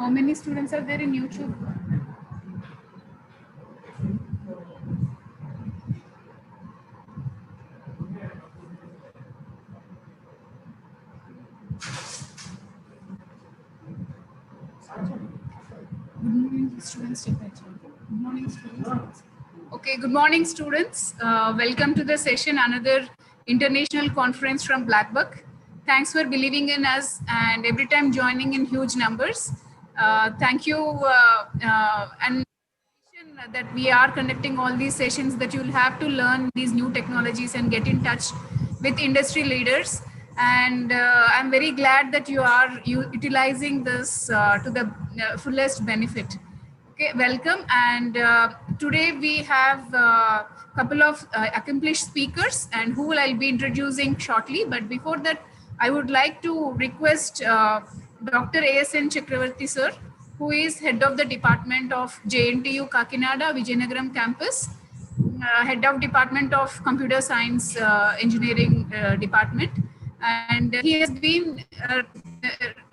How many students are there in YouTube? Good morning, students. Good morning, students. Okay, good morning, students. Welcome to the session, another international conference from BlackBuck. Thanks for believing in us and every time joining in huge numbers. Thank you. And that we are conducting all these sessions, that you'll have to learn these new technologies and get in touch with industry leaders. And I'm very glad that you are utilizing this to the fullest benefit. Okay, welcome. And today we have a couple of accomplished speakers and who I'll be introducing shortly. But before that, I would like to request Dr. A.S.N. Chakravarti sir, who is head of the department of JNTUK Kakinada Vijayanagaram campus, head of department of computer science engineering department, and he has been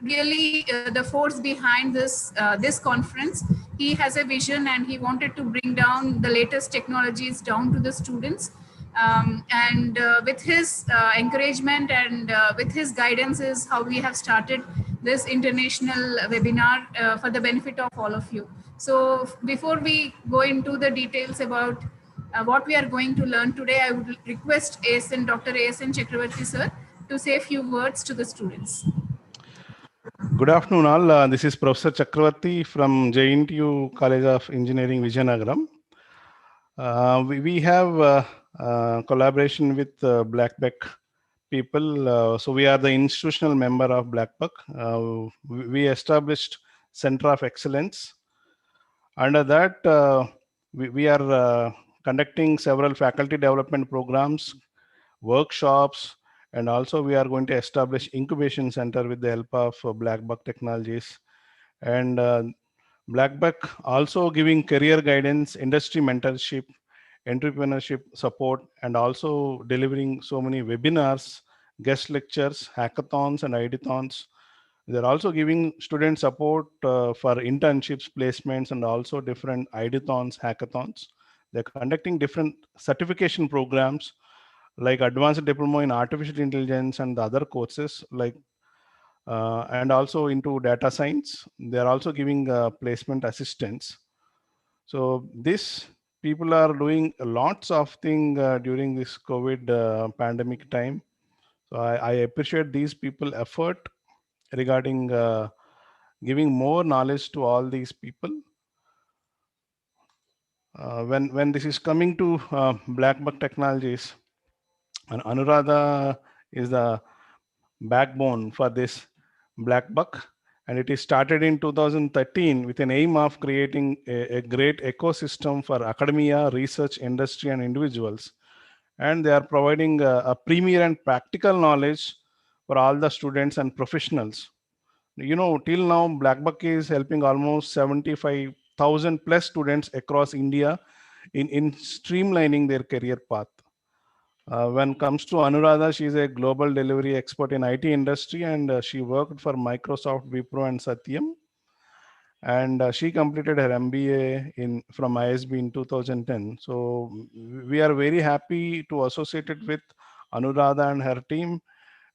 really the force behind this conference. He has a vision and he wanted to bring down the latest technologies down to the students. And with his encouragement and with his guidance is how we have started this international webinar for the benefit of all of you. So before we go into the details about what we are going to learn today, I would request Dr. A.S.N. Chakravarti sir to say a few words to the students. Good afternoon all. This is Professor Chakravarti from JNTU College of Engineering Vijayanagaram. We have collaboration with BlackBuck people. So we are the institutional member of BlackBuck. We established Center of Excellence. Under that, we are conducting several faculty development programs, workshops, and also we are going to establish incubation center with the help of BlackBuck Technologies. And BlackBuck also giving career guidance, industry mentorship, entrepreneurship support, and also delivering so many webinars, guest lectures, hackathons, and ideathons. They're also giving student support for internships, placements, and also different ideathons, hackathons. They're conducting different certification programs like advanced diploma in artificial intelligence and the other courses like and also into data science. They're also giving placement assistance. So this people are doing lots of things during this COVID pandemic time. So I appreciate these people effort regarding giving more knowledge to all these people. When this is coming to BlackBuck Technologies, and Anuradha is the backbone for this BlackBuck, and it is started in 2013 with an aim of creating a great ecosystem for academia, research, industry, and individuals. And they are providing a premier and practical knowledge for all the students and professionals. You know, till now, BlackBuck is helping almost 75,000 plus students across India in streamlining their career path. When it comes to Anuradha, she is a global delivery expert in IT industry, and she worked for Microsoft, Wipro, and Satyam. And she completed her MBA from ISB in 2010. So we are very happy to associate it with Anuradha and her team,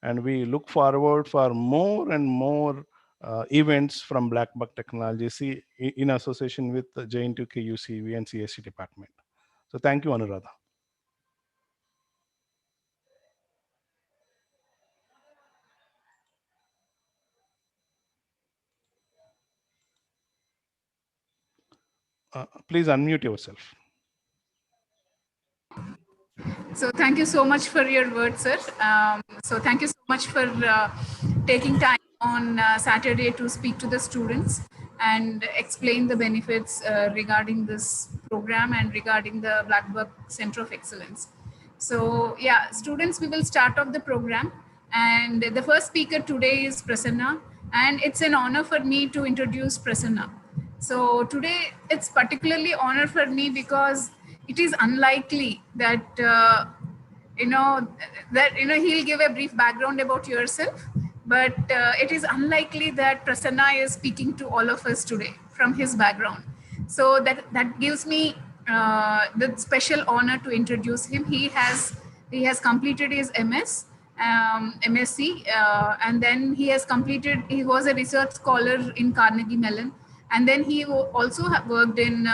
and we look forward for more and more events from BlackBuck Technologies in association with the JNTUK, UCEV, and CSC department. So thank you, Anuradha. Please unmute yourself. So thank you so much for your words, sir. So thank you so much for taking time on Saturday to speak to the students and explain the benefits regarding this program and regarding the BlackBuck Center of Excellence. So yeah, students, we will start off the program. And the first speaker today is Prasanna. And it's an honor for me to introduce Prasanna. So today it's particularly honor for me because it is unlikely that he'll give a brief background about yourself, but it is unlikely that Prasanna is speaking to all of us today from his background. So that gives me the special honor to introduce him. He has completed his MS, MSc, and then he has completed. He was a research scholar in Carnegie Mellon, and then he also worked in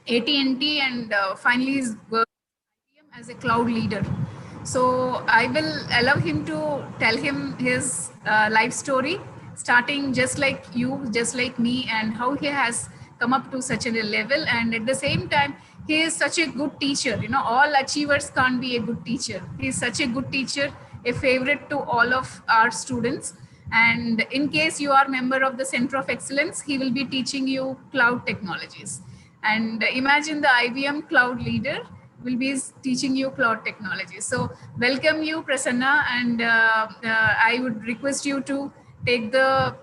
AT&T, and finally he's worked as a cloud leader. So I will allow him to tell him his life story, starting just like you, just like me, and how he has come up to such a level. And at the same time, he is such a good teacher. All achievers can't be a good teacher. He is such a good teacher, a favorite to all of our students. And in case you are member of the Center of Excellence, he will be teaching you cloud technologies. And imagine the IBM cloud leader will be teaching you cloud technology. So welcome you, Prasanna, and I would request you to take the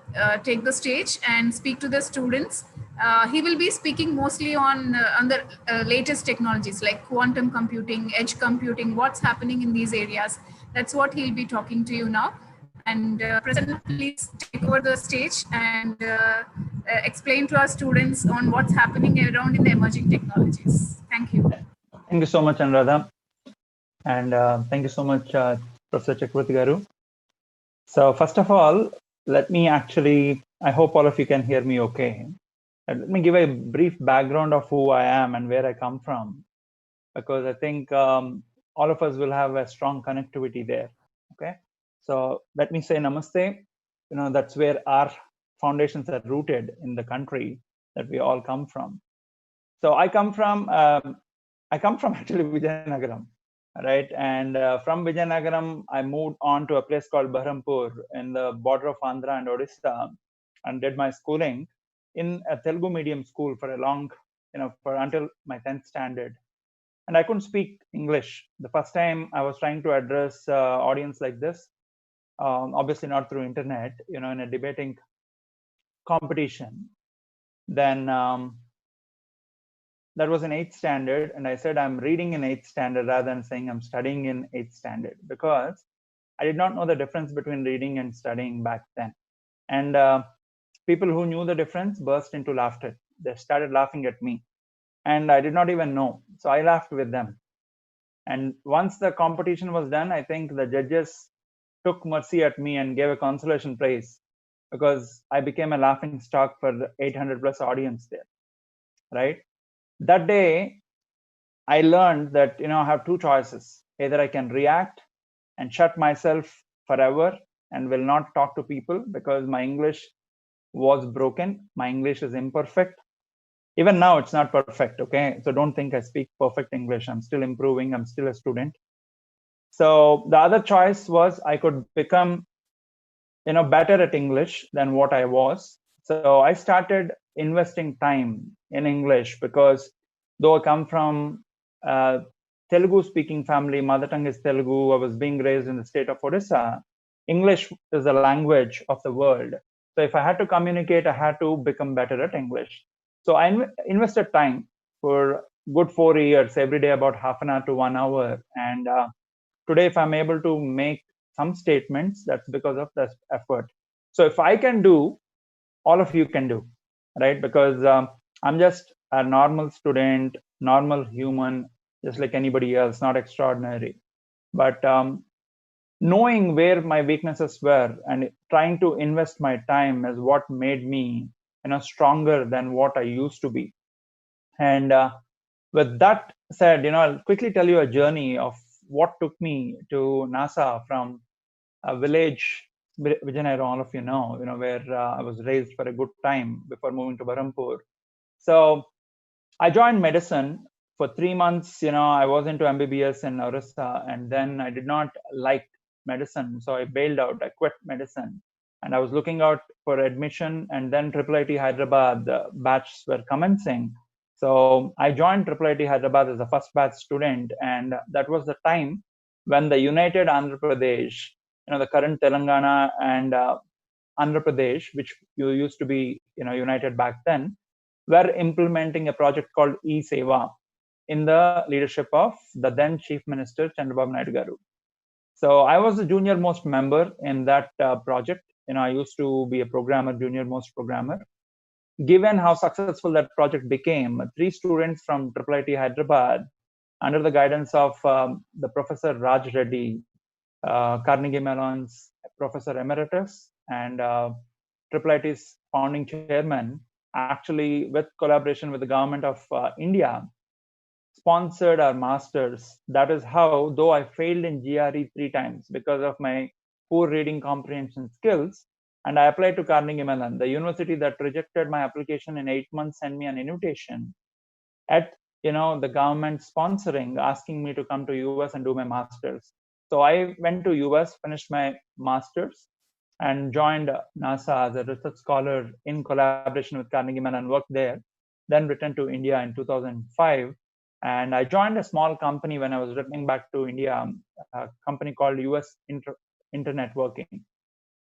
stage and speak to the students. He will be speaking mostly on the latest technologies like quantum computing, edge computing, what's happening in these areas. That's what he'll be talking to you now. And Prasanna, please take over the stage and explain to our students on what's happening around in the emerging technologies. Thank you. Thank you so much, Anuradha. And thank you so much, Professor Chakravarti Garu. So first of all, let me I hope all of you can hear me okay. Let me give a brief background of who I am and where I come from, because I think all of us will have a strong connectivity there. Okay. So let me say namaste. That's where our foundations are rooted in the country that we all come from. So I come from actually Vijayanagaram, right? And from Vijayanagaram, I moved on to a place called Bahrampur in the border of Andhra and Odisha, and did my schooling in a Telugu medium school for a long, until my 10th standard. And I couldn't speak English. The first time I was trying to address audience like this, obviously not through internet, in a debating competition. Then that was in 8th standard, and I said I'm reading in 8th standard rather than saying I'm studying in 8th standard, because I did not know the difference between reading and studying back then. And people who knew the difference burst into laughter. They started laughing at me, and I did not even know. So I laughed with them. And once the competition was done, I think the judges took mercy at me and gave a consolation prize, because I became a laughing stock for the 800 plus audience there, right? That day, I learned that, I have two choices. Either I can react and shut myself forever and will not talk to people because my English was broken. My English is imperfect. Even now, it's not perfect, okay? So don't think I speak perfect English. I'm still improving. I'm still a student. So the other choice was I could become, better at English than what I was. So I started investing time in English, because though I come from Telugu speaking family, mother tongue is Telugu, I was being raised in the state of Odisha. English is the language of the world. So if I had to communicate, I had to become better at English. So I invested time for good 4 years, every day about half an hour to 1 hour. And today, if I'm able to make some statements, that's because of that effort. So if I can do, all of you can do, right? Because I'm just a normal student, normal human, just like anybody else, not extraordinary. But knowing where my weaknesses were and trying to invest my time is what made me, stronger than what I used to be. And with that said, I'll quickly tell you a journey of what took me to NASA from a village, Vijayanagaram, all of you know, where I was raised for a good time before moving to Bahrampur. So I joined medicine for 3 months. I was into MBBS in Orissa, and then I did not like medicine. So I bailed out, I quit medicine. And I was looking out for admission, and then IIIT Hyderabad batches were commencing. So I joined IIIT Hyderabad as a first batch student. And that was the time when the United Andhra Pradesh, the current Telangana and Andhra Pradesh, which used to be, united back then, were implementing a project called UCEV in the leadership of the then Chief Minister Chandrababu Naidu Garu. So I was the junior most member in that project. I used to be a programmer, junior most programmer. Given how successful that project became, 3 students from IIIT Hyderabad, under the guidance of the Professor Raj Reddy, Carnegie Mellon's Professor Emeritus, and IIIT's founding chairman, actually with collaboration with the government of India, sponsored our masters. That is how, though I failed in GRE 3 times because of my poor reading comprehension skills, and I applied to Carnegie Mellon, the university that rejected my application in 8 months, sent me an invitation at the government sponsoring, asking me to come to US and do my masters. So I went to US, finished my masters, and joined NASA as a research scholar in collaboration with Carnegie Mellon, worked there, then returned to India in 2005. And I joined a small company when I was returning back to India, a company called US Internetworking.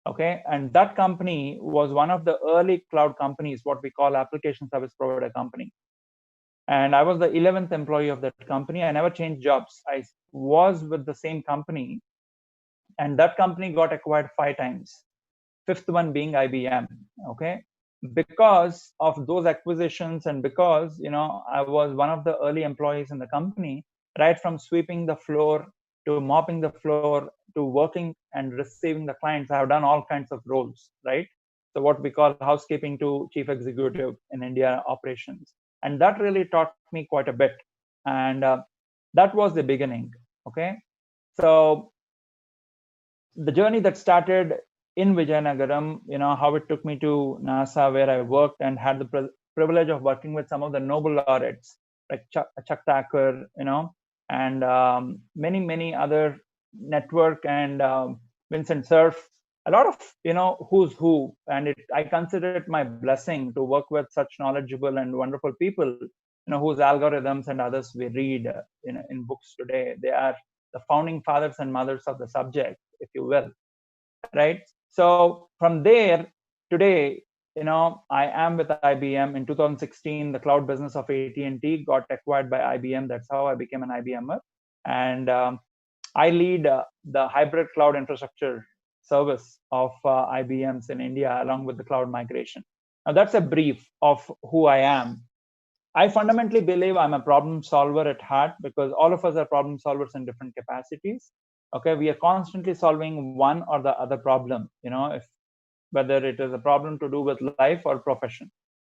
Okay, and that company was one of the early cloud companies, what we call application service provider company. And I was the 11th employee of that company. I never changed jobs. I was with the same company, and that company got acquired 5 times, 5th one being IBM. Okay, because of those acquisitions, and because I was one of the early employees in the company, right from sweeping the floor to mopping the floor to working and receiving the clients, I have done all kinds of roles, right? So what we call housekeeping to chief executive in India operations, and that really taught me quite a bit. And that was the beginning. Okay, so the journey that started in Vijayanagaram, how it took me to NASA, where I worked and had the privilege of working with some of the Nobel laureates like Chuck Thacker, and many other network, and Vincent Cerf, a lot of who's who. And I consider it my blessing to work with such knowledgeable and wonderful people, whose algorithms and others we read in books today. They are the founding fathers and mothers of the subject, if you will, right? So from there, today, I am with IBM. In 2016, the cloud business of AT&T got acquired by IBM. That's how I became an IBMer. And I lead the hybrid cloud infrastructure service of IBM's in India, along with the cloud migration. Now, that's a brief of who I am. I fundamentally believe I'm a problem solver at heart, because all of us are problem solvers in different capacities. Okay, we are constantly solving one or the other problem, whether it is a problem to do with life or profession.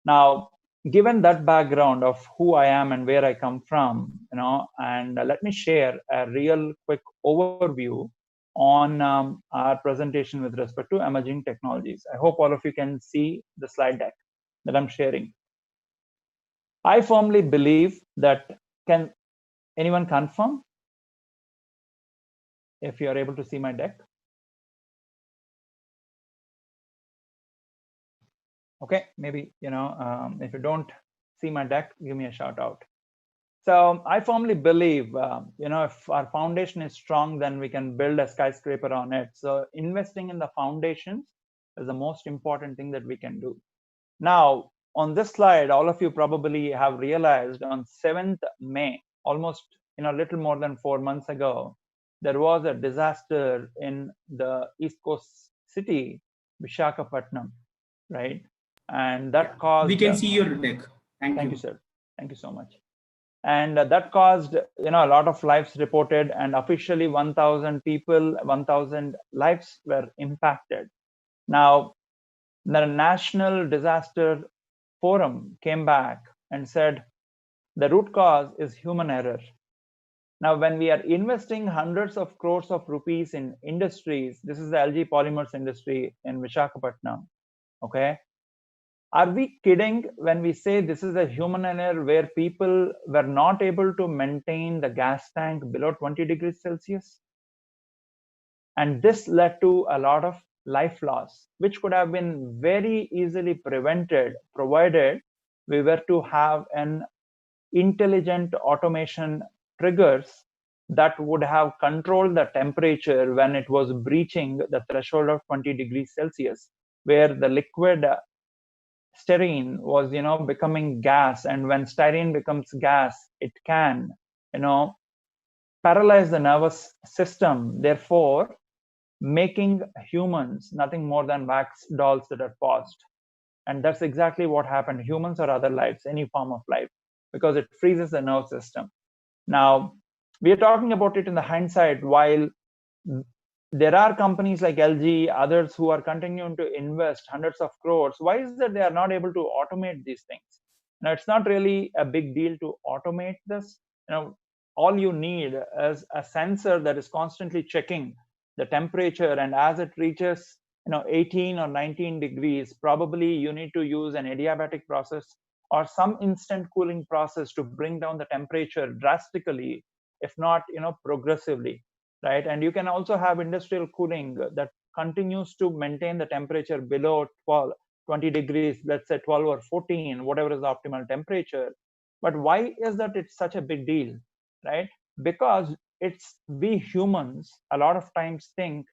Now, given that background of who I am and where I come from, and let me share a real quick overview on our presentation with respect to emerging technologies. I hope all of you can see the slide deck that I'm sharing. I firmly believe that, can anyone confirm if you are able to see my deck? Okay, maybe, if you don't see my deck, give me a shout out. So I firmly believe, if our foundation is strong, then we can build a skyscraper on it. So investing in the foundations is the most important thing that we can do. Now, on this slide, all of you probably have realized on 7th May, almost a little more than 4 months ago, there was a disaster in the East Coast city, Visakhapatnam, right? And that caused. We can see your deck. Thank you, sir. Thank you so much. And that caused a lot of lives reported, and officially 1,000 people, 1,000 lives were impacted. Now, the National Disaster Forum came back and said the root cause is human error. Now, when we are investing hundreds of crores of rupees in industries, this is the LG Polymers industry in Visakhapatnam, okay? Are we kidding when we say this is a human error, where people were not able to maintain the gas tank below 20 degrees Celsius? And this led to a lot of life loss, which could have been very easily prevented, provided we were to have an intelligent automation triggers that would have controlled the temperature when it was breaching the threshold of 20 degrees Celsius, where the liquid styrene was becoming gas. And when styrene becomes gas, it can paralyze the nervous system, therefore making humans nothing more than wax dolls that are paused. And that's exactly what happened. Humans or other lives, any form of life, because it freezes the nerve system. Now, we are talking about it in the hindsight, while there are companies like LG, others who are continuing to invest hundreds of crores. Why is that they are not able to automate these things? Now, it's not really a big deal to automate this. All you need is a sensor that is constantly checking the temperature, and as it reaches 18 or 19 degrees, probably you need to use an adiabatic process or some instant cooling process to bring down the temperature drastically, if not progressively, right? And you can also have industrial cooling that continues to maintain the temperature below 20 degrees, let's say 12 or 14, whatever is the optimal temperature. But why is that it's such a big deal, right? Because we humans a lot of times think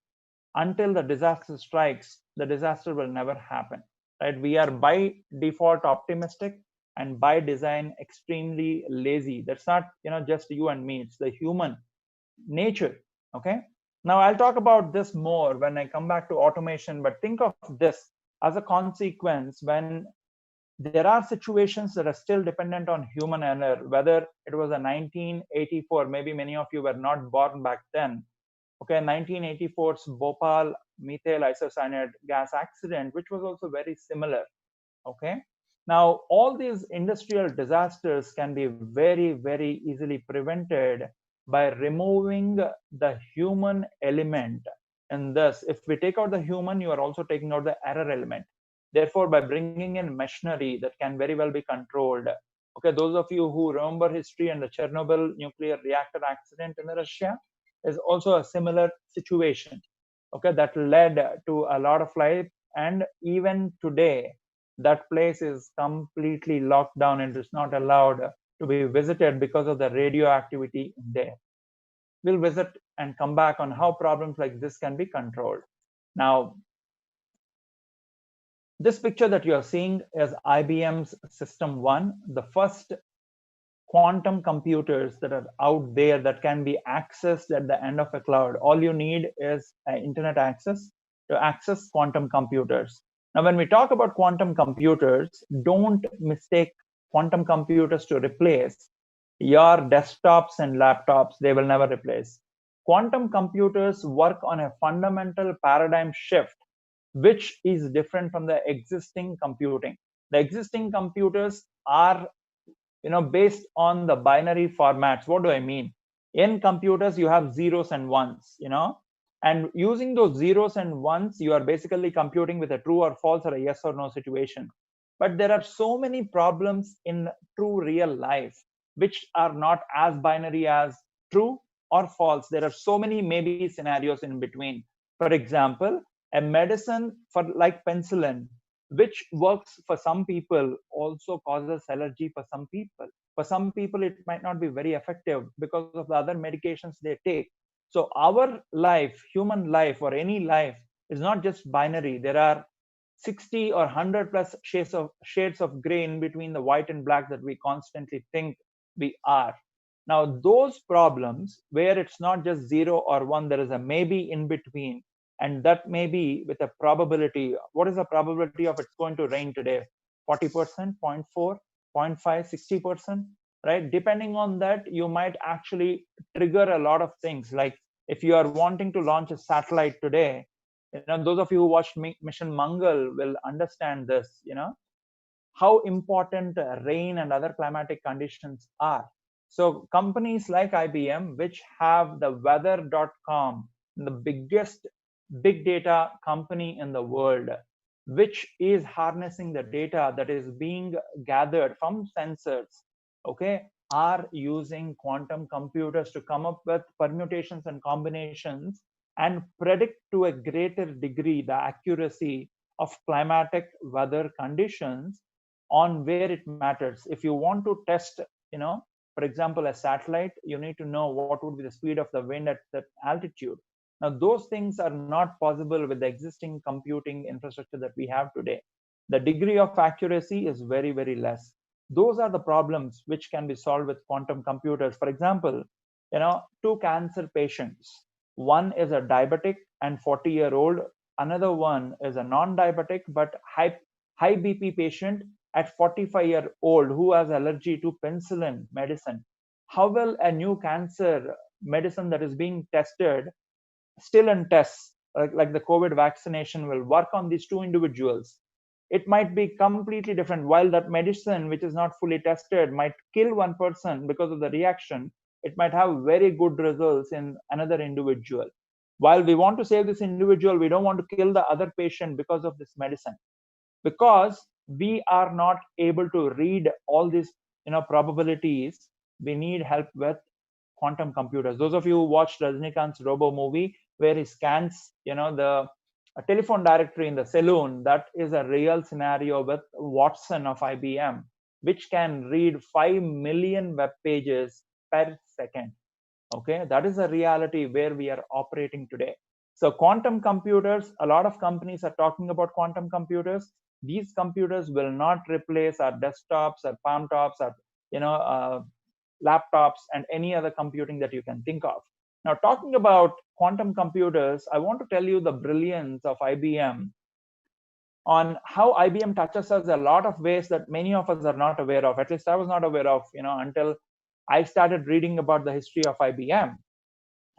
until the disaster strikes, the disaster will never happen, right? We are by default optimistic and by design extremely lazy. That's not just you and me, it's the human nature. Okay, now I'll talk about this more when I come back to automation, but think of this as a consequence. When there are situations that are still dependent on human error, whether it was a 1984, maybe many of you were not born back then. Okay, 1984's Bhopal methyl isocyanate gas accident, which was also very similar. Okay, now all these industrial disasters can be very, very easily prevented by removing the human element in this. If we take out the human, you are also taking out the error element. Therefore, by bringing in machinery that can very well be controlled. Okay, those of you who remember history and the Chernobyl nuclear reactor accident in Russia is also a similar situation. Okay, that led to a lot of life, and even today that place is completely locked down and is not allowed to be visited because of the radioactivity there. We'll visit and come back on how problems like this can be controlled. Now, this picture that you are seeing is IBM's System 1, the first quantum computers that are out there that can be accessed at the end of a cloud. All you need is internet access to access quantum computers. Now, when we talk about quantum computers, don't mistake quantum computers to replace your desktops and laptops. They will never replace. Quantum computers work on a fundamental paradigm shift, which is different from the existing computing. The existing computers are based on the binary formats. What do I mean? In computers, you have zeros and ones, and using those zeros and ones, you are basically computing with a true or false or a yes or no situation. But there are so many problems in true real life which are not as binary as true or false. There are so many maybe scenarios in between. For example, a medicine for like penicillin, which works for some people, also causes allergy for some people. For some people, it might not be very effective because of the other medications they take. So our life, human life, or any life is not just binary. There are 60 or 100 plus shades of gray in between the white and black that we constantly think we are. Now, those problems where it's not just 0 or 1, there is a maybe in between, and that may be with a probability. What is the probability of it's going to rain today? 40%, 0.4, 0.5, 60%, right? Depending on that, you might actually trigger a lot of things. Like if you are wanting to launch a satellite today, those of you who watched Mission Mangal will understand this, how important rain and other climatic conditions are. So companies like IBM, which have the weather.com, the biggest big data company in the world, which is harnessing the data that is being gathered from sensors, okay, are using quantum computers to come up with permutations and combinations and predict to a greater degree the accuracy of climatic weather conditions on where it matters. If you want to test, for example, a satellite, you need to know what would be the speed of the wind at that altitude. Now, those things are not possible with the existing computing infrastructure that we have today. The degree of accuracy is very, very less. Those are the problems which can be solved with quantum computers. For example, two cancer patients. One is a diabetic and 40-year-old. Another one is a non-diabetic but high BP patient at 45-year-old who has allergy to penicillin medicine. How will a new cancer medicine that is being tested, still in tests, like the COVID vaccination, will work on these two individuals? It might be completely different. While that medicine, which is not fully tested, might kill one person because of the reaction, it might have very good results in another individual. While we want to save this individual, we don't want to kill the other patient because of this medicine, because we are not able to read all these probabilities. We need help with quantum computers. Those of you who watched Rajnikant's Robo movie, where he scans the telephone directory in the saloon, that is a real scenario with Watson of IBM, which can read 5 million web pages per second. Okay, that is a reality where we are operating today. So quantum computers, a lot of companies are talking about quantum computers. These computers will not replace our desktops, our palm tops, our laptops, and any other computing that you can think of. Now, talking about quantum computers, I want to tell you the brilliance of IBM on how IBM touches us a lot of ways that many of us are not aware of. At least I was not aware of, until I started reading about the history of IBM.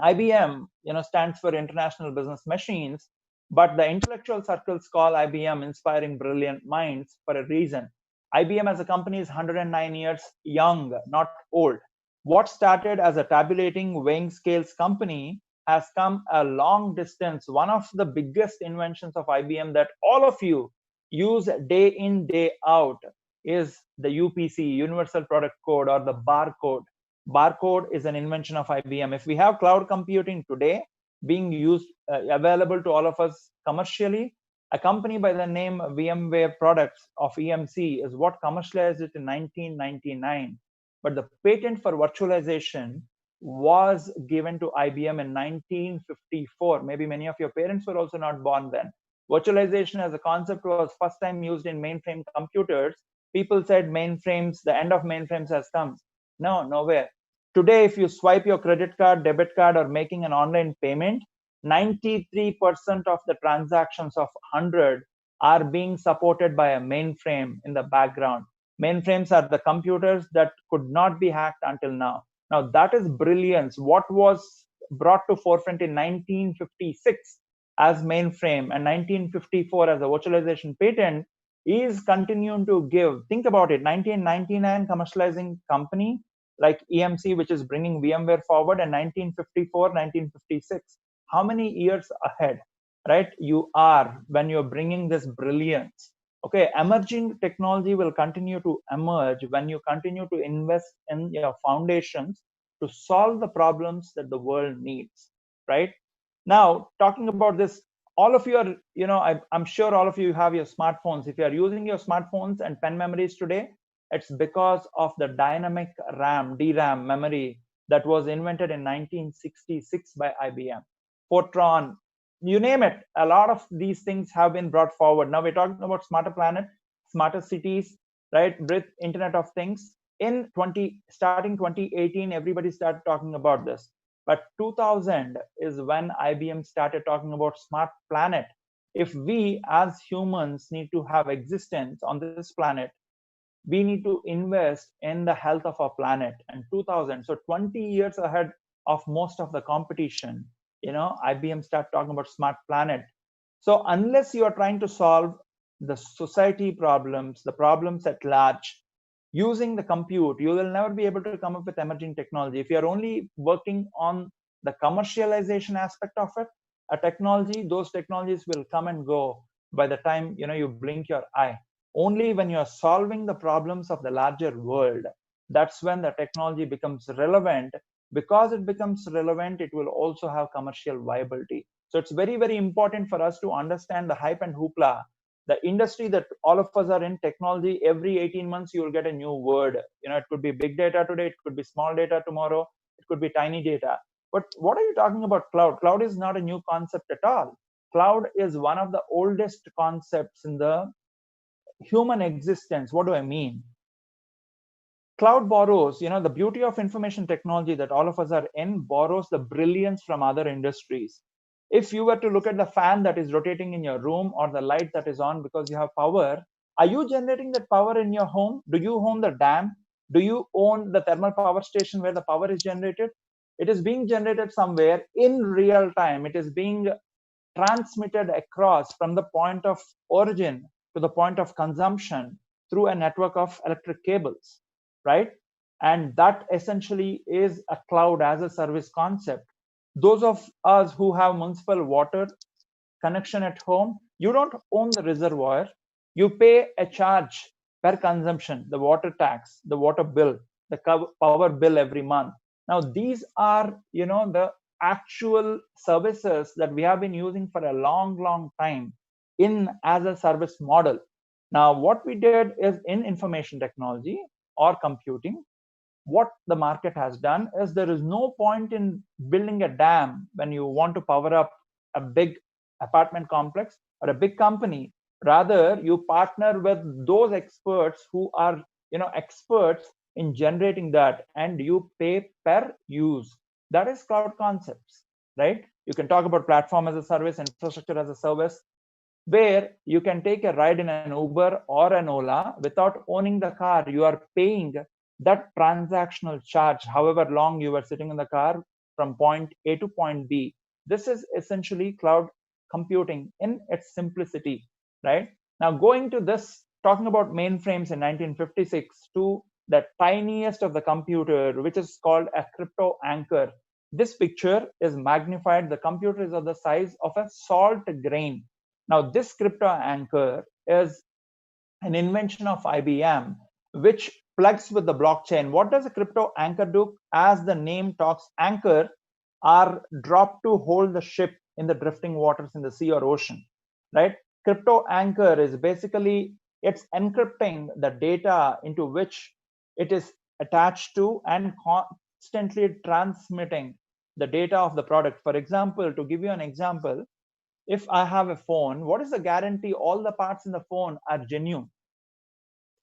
IBM, stands for International Business Machines, but the intellectual circles call IBM Inspiring Brilliant Minds for a reason. IBM as a company is 109 years young, not old. What started as a tabulating weighing scales company has come a long distance. One of the biggest inventions of IBM that all of you use day in, day out is the UPC, Universal Product Code, or the barcode. Barcode is an invention of IBM. If we have cloud computing today being used, available to all of us commercially, a company by the name VMware Products of EMC is what commercialized it in 1999. But the patent for virtualization was given to IBM in 1954. Maybe many of your parents were also not born then. Virtualization as a concept was first time used in mainframe computers. People said mainframes, the end of mainframes has come. No, nowhere. Today, if you swipe your credit card, debit card, or making an online payment, 93% of the transactions of 100 are being supported by a mainframe in the background. Mainframes are the computers that could not be hacked until now. Now, that is brilliance. What was brought to forefront in 1956 as mainframe and 1954 as a virtualization patent is continuing to give. Think about it, 1999 commercializing company like EMC, which is bringing VMware forward, and 1954, 1956. How many years ahead, right, you are when you're bringing this brilliance? Okay, emerging technology will continue to emerge when you continue to invest in your foundations to solve the problems that the world needs, right? Now, talking about this, all of you are, I'm sure all of you have your smartphones. If you are using your smartphones and pen memories today, it's because of the dynamic RAM, DRAM memory that was invented in 1966 by IBM. Fortran, you name it, a lot of these things have been brought forward. Now we're talking about smarter planet, smarter cities, right, with Internet of Things. Starting 2018, everybody started talking about this. But 2000 is when IBM started talking about smart planet. If we as humans need to have existence on this planet, we need to invest in the health of our planet. And 2000, so 20 years ahead of most of the competition, IBM started talking about smart planet. So unless you are trying to solve the society problems, the problems at large, using the compute, you will never be able to come up with emerging technology. If you're only working on the commercialization aspect of it, a technology, those technologies will come and go by the time you blink your eye. Only when you're solving the problems of the larger world, that's when the technology becomes relevant. Because it becomes relevant, it will also have commercial viability. So it's very, very important for us to understand the hype and hoopla. The industry that all of us are in, technology, every 18 months you will get a new word. It could be big data today, it could be small data tomorrow, it could be tiny data. But what are you talking about cloud? Cloud is not a new concept at all. Cloud is one of the oldest concepts in the human existence. What do I mean? cloud borrows, the beauty of information technology that all of us are in borrows the brilliance from other industries. If you were to look at the fan that is rotating in your room or the light that is on because you have power, are you generating that power in your home? Do you own the dam? Do you own the thermal power station where the power is generated? It is being generated somewhere in real time. It is being transmitted across from the point of origin to the point of consumption through a network of electric cables, right? And that essentially is a cloud as a service concept. Those of us who have municipal water connection at home, you don't own the reservoir. You pay a charge per consumption, the water tax, the water bill, the power bill every month. Now, these are, the actual services that we have been using for a long time in as a service model. Now, what we did is in information technology or computing, what the market has done is there is no point in building a dam when you want to power up a big apartment complex or a big company. Rather, you partner with those experts who are experts in generating that, and you pay per use. That is cloud concepts, right? You can talk about platform as a service, infrastructure as a service, where you can take a ride in an Uber or an Ola without owning the car. You are paying that transactional charge, however long you were sitting in the car from point A to point B. This is essentially cloud computing in its simplicity, right? Now, going to this, talking about mainframes in 1956 to the tiniest of the computer, which is called a crypto anchor. This picture is magnified. The computer is of the size of a salt grain. Now, this crypto anchor is an invention of IBM, which plugs with the blockchain. What does a crypto anchor do? As the name talks, anchor are dropped to hold the ship in the drifting waters in the sea or ocean, right? Crypto anchor is basically, it's encrypting the data into which it is attached to and constantly transmitting the data of the product. For example, to give you an example, if I have a phone, what is the guarantee all the parts in the phone are genuine?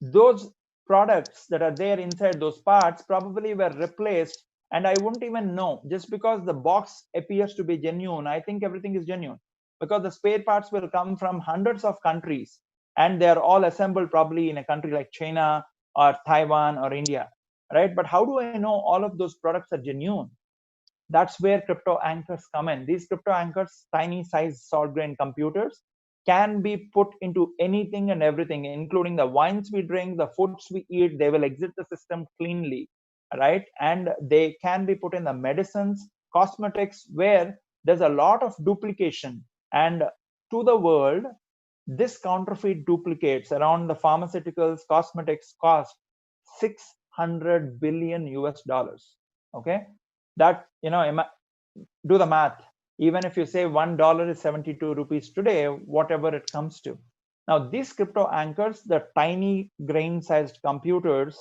Those products that are there inside those parts probably were replaced, and I wouldn't even know. Just because the box appears to be genuine, I think everything is genuine, because the spare parts will come from hundreds of countries, and they're all assembled probably in a country like China or Taiwan or India, right? But how do I know all of those products are genuine? That's where crypto anchors come in. These crypto anchors, tiny size salt grain computers, can be put into anything and everything, including the wines we drink, the foods we eat. They will exit the system cleanly, right? And they can be put in the medicines, cosmetics, where there's a lot of duplication. And to the world, this counterfeit duplicates around the pharmaceuticals, cosmetics cost 600 billion US dollars. Okay, that do the math. Even if you say $1 is 72 rupees today, whatever it comes to. Now, these crypto anchors, the tiny grain-sized computers,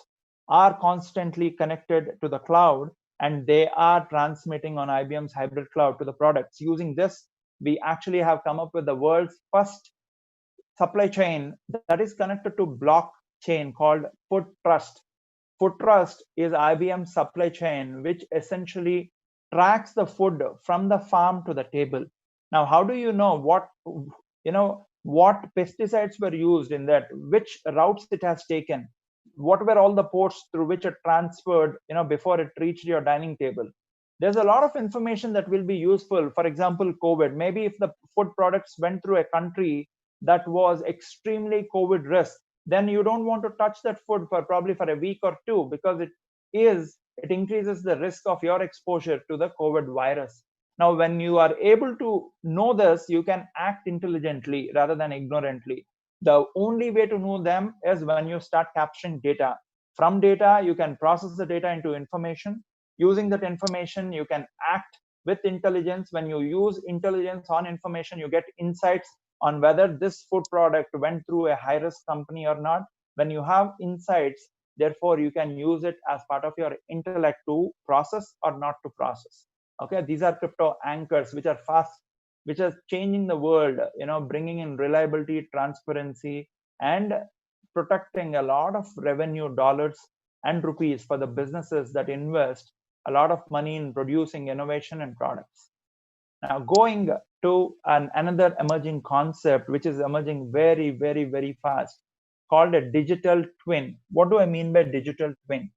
are constantly connected to the cloud, and they are transmitting on IBM's hybrid cloud to the products. Using this, we actually have come up with the world's first supply chain that is connected to blockchain called Food Trust. Food Trust is IBM's supply chain, which essentially tracks the food from the farm to the table. Now, how do you know what pesticides were used in that, which routes it has taken, what were all the ports through which it transferred, before it reached your dining table? There's a lot of information that will be useful. For example, COVID. Maybe if the food products went through a country that was extremely COVID risk, then you don't want to touch that food for probably for a week or two, because it increases the risk of your exposure to the COVID virus. Now, when you are able to know this, you can act intelligently rather than ignorantly. The only way to know them is when you start capturing data. From data, you can process the data into information. Using that information, you can act with intelligence. When you use intelligence on information, you get insights on whether this food product went through a high-risk company or not. When you have insights, therefore, you can use it as part of your intellect to process or not to process. Okay, these are crypto anchors, which are fast, which are changing the world, bringing in reliability, transparency, and protecting a lot of revenue dollars and rupees for the businesses that invest a lot of money in producing innovation and products. Now, going to another emerging concept, which is emerging very, very, very fast, called a digital twin. What do I mean by digital twin?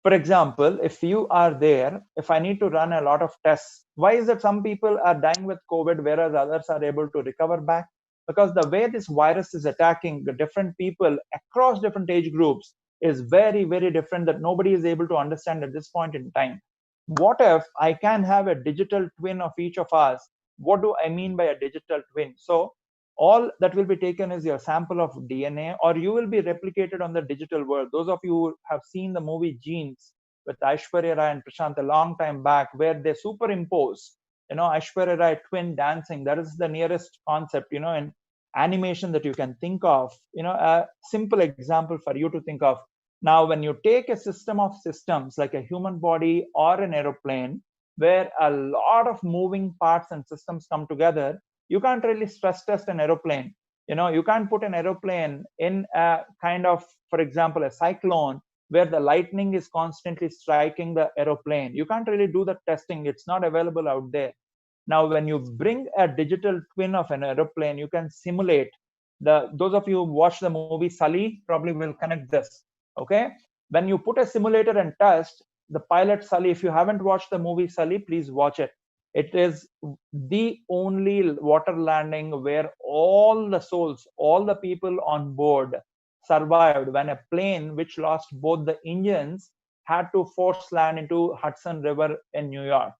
For example, if you are there, if I need to run a lot of tests, why is it some people are dying with COVID, whereas others are able to recover back? Because the way this virus is attacking the different people across different age groups is very, very different, that nobody is able to understand at this point in time. What if I can have a digital twin of each of us? What do I mean by a digital twin? So all that will be taken is your sample of DNA, or you will be replicated on the digital world. Those of you who have seen the movie Genes with Aishwarya Rai and Prashant a long time back, where they superimpose, Aishwarya Rai twin dancing, that is the nearest concept, in animation that you can think of, a simple example for you to think of. Now, when you take a system of systems like a human body or an aeroplane, where a lot of moving parts and systems come together, you can't really stress test an aeroplane. You can't put an aeroplane in a kind of, for example, a cyclone where the lightning is constantly striking the aeroplane. You can't really do the testing. It's not available out there. Now, when you bring a digital twin of an aeroplane, you can simulate those of you who watch the movie Sully probably will connect this. Okay. When you put a simulator and test the pilot Sully, if you haven't watched the movie Sully, please watch it. It is the only water landing where all the souls, all the people on board survived when a plane which lost both the engines had to force land into Hudson River in New York.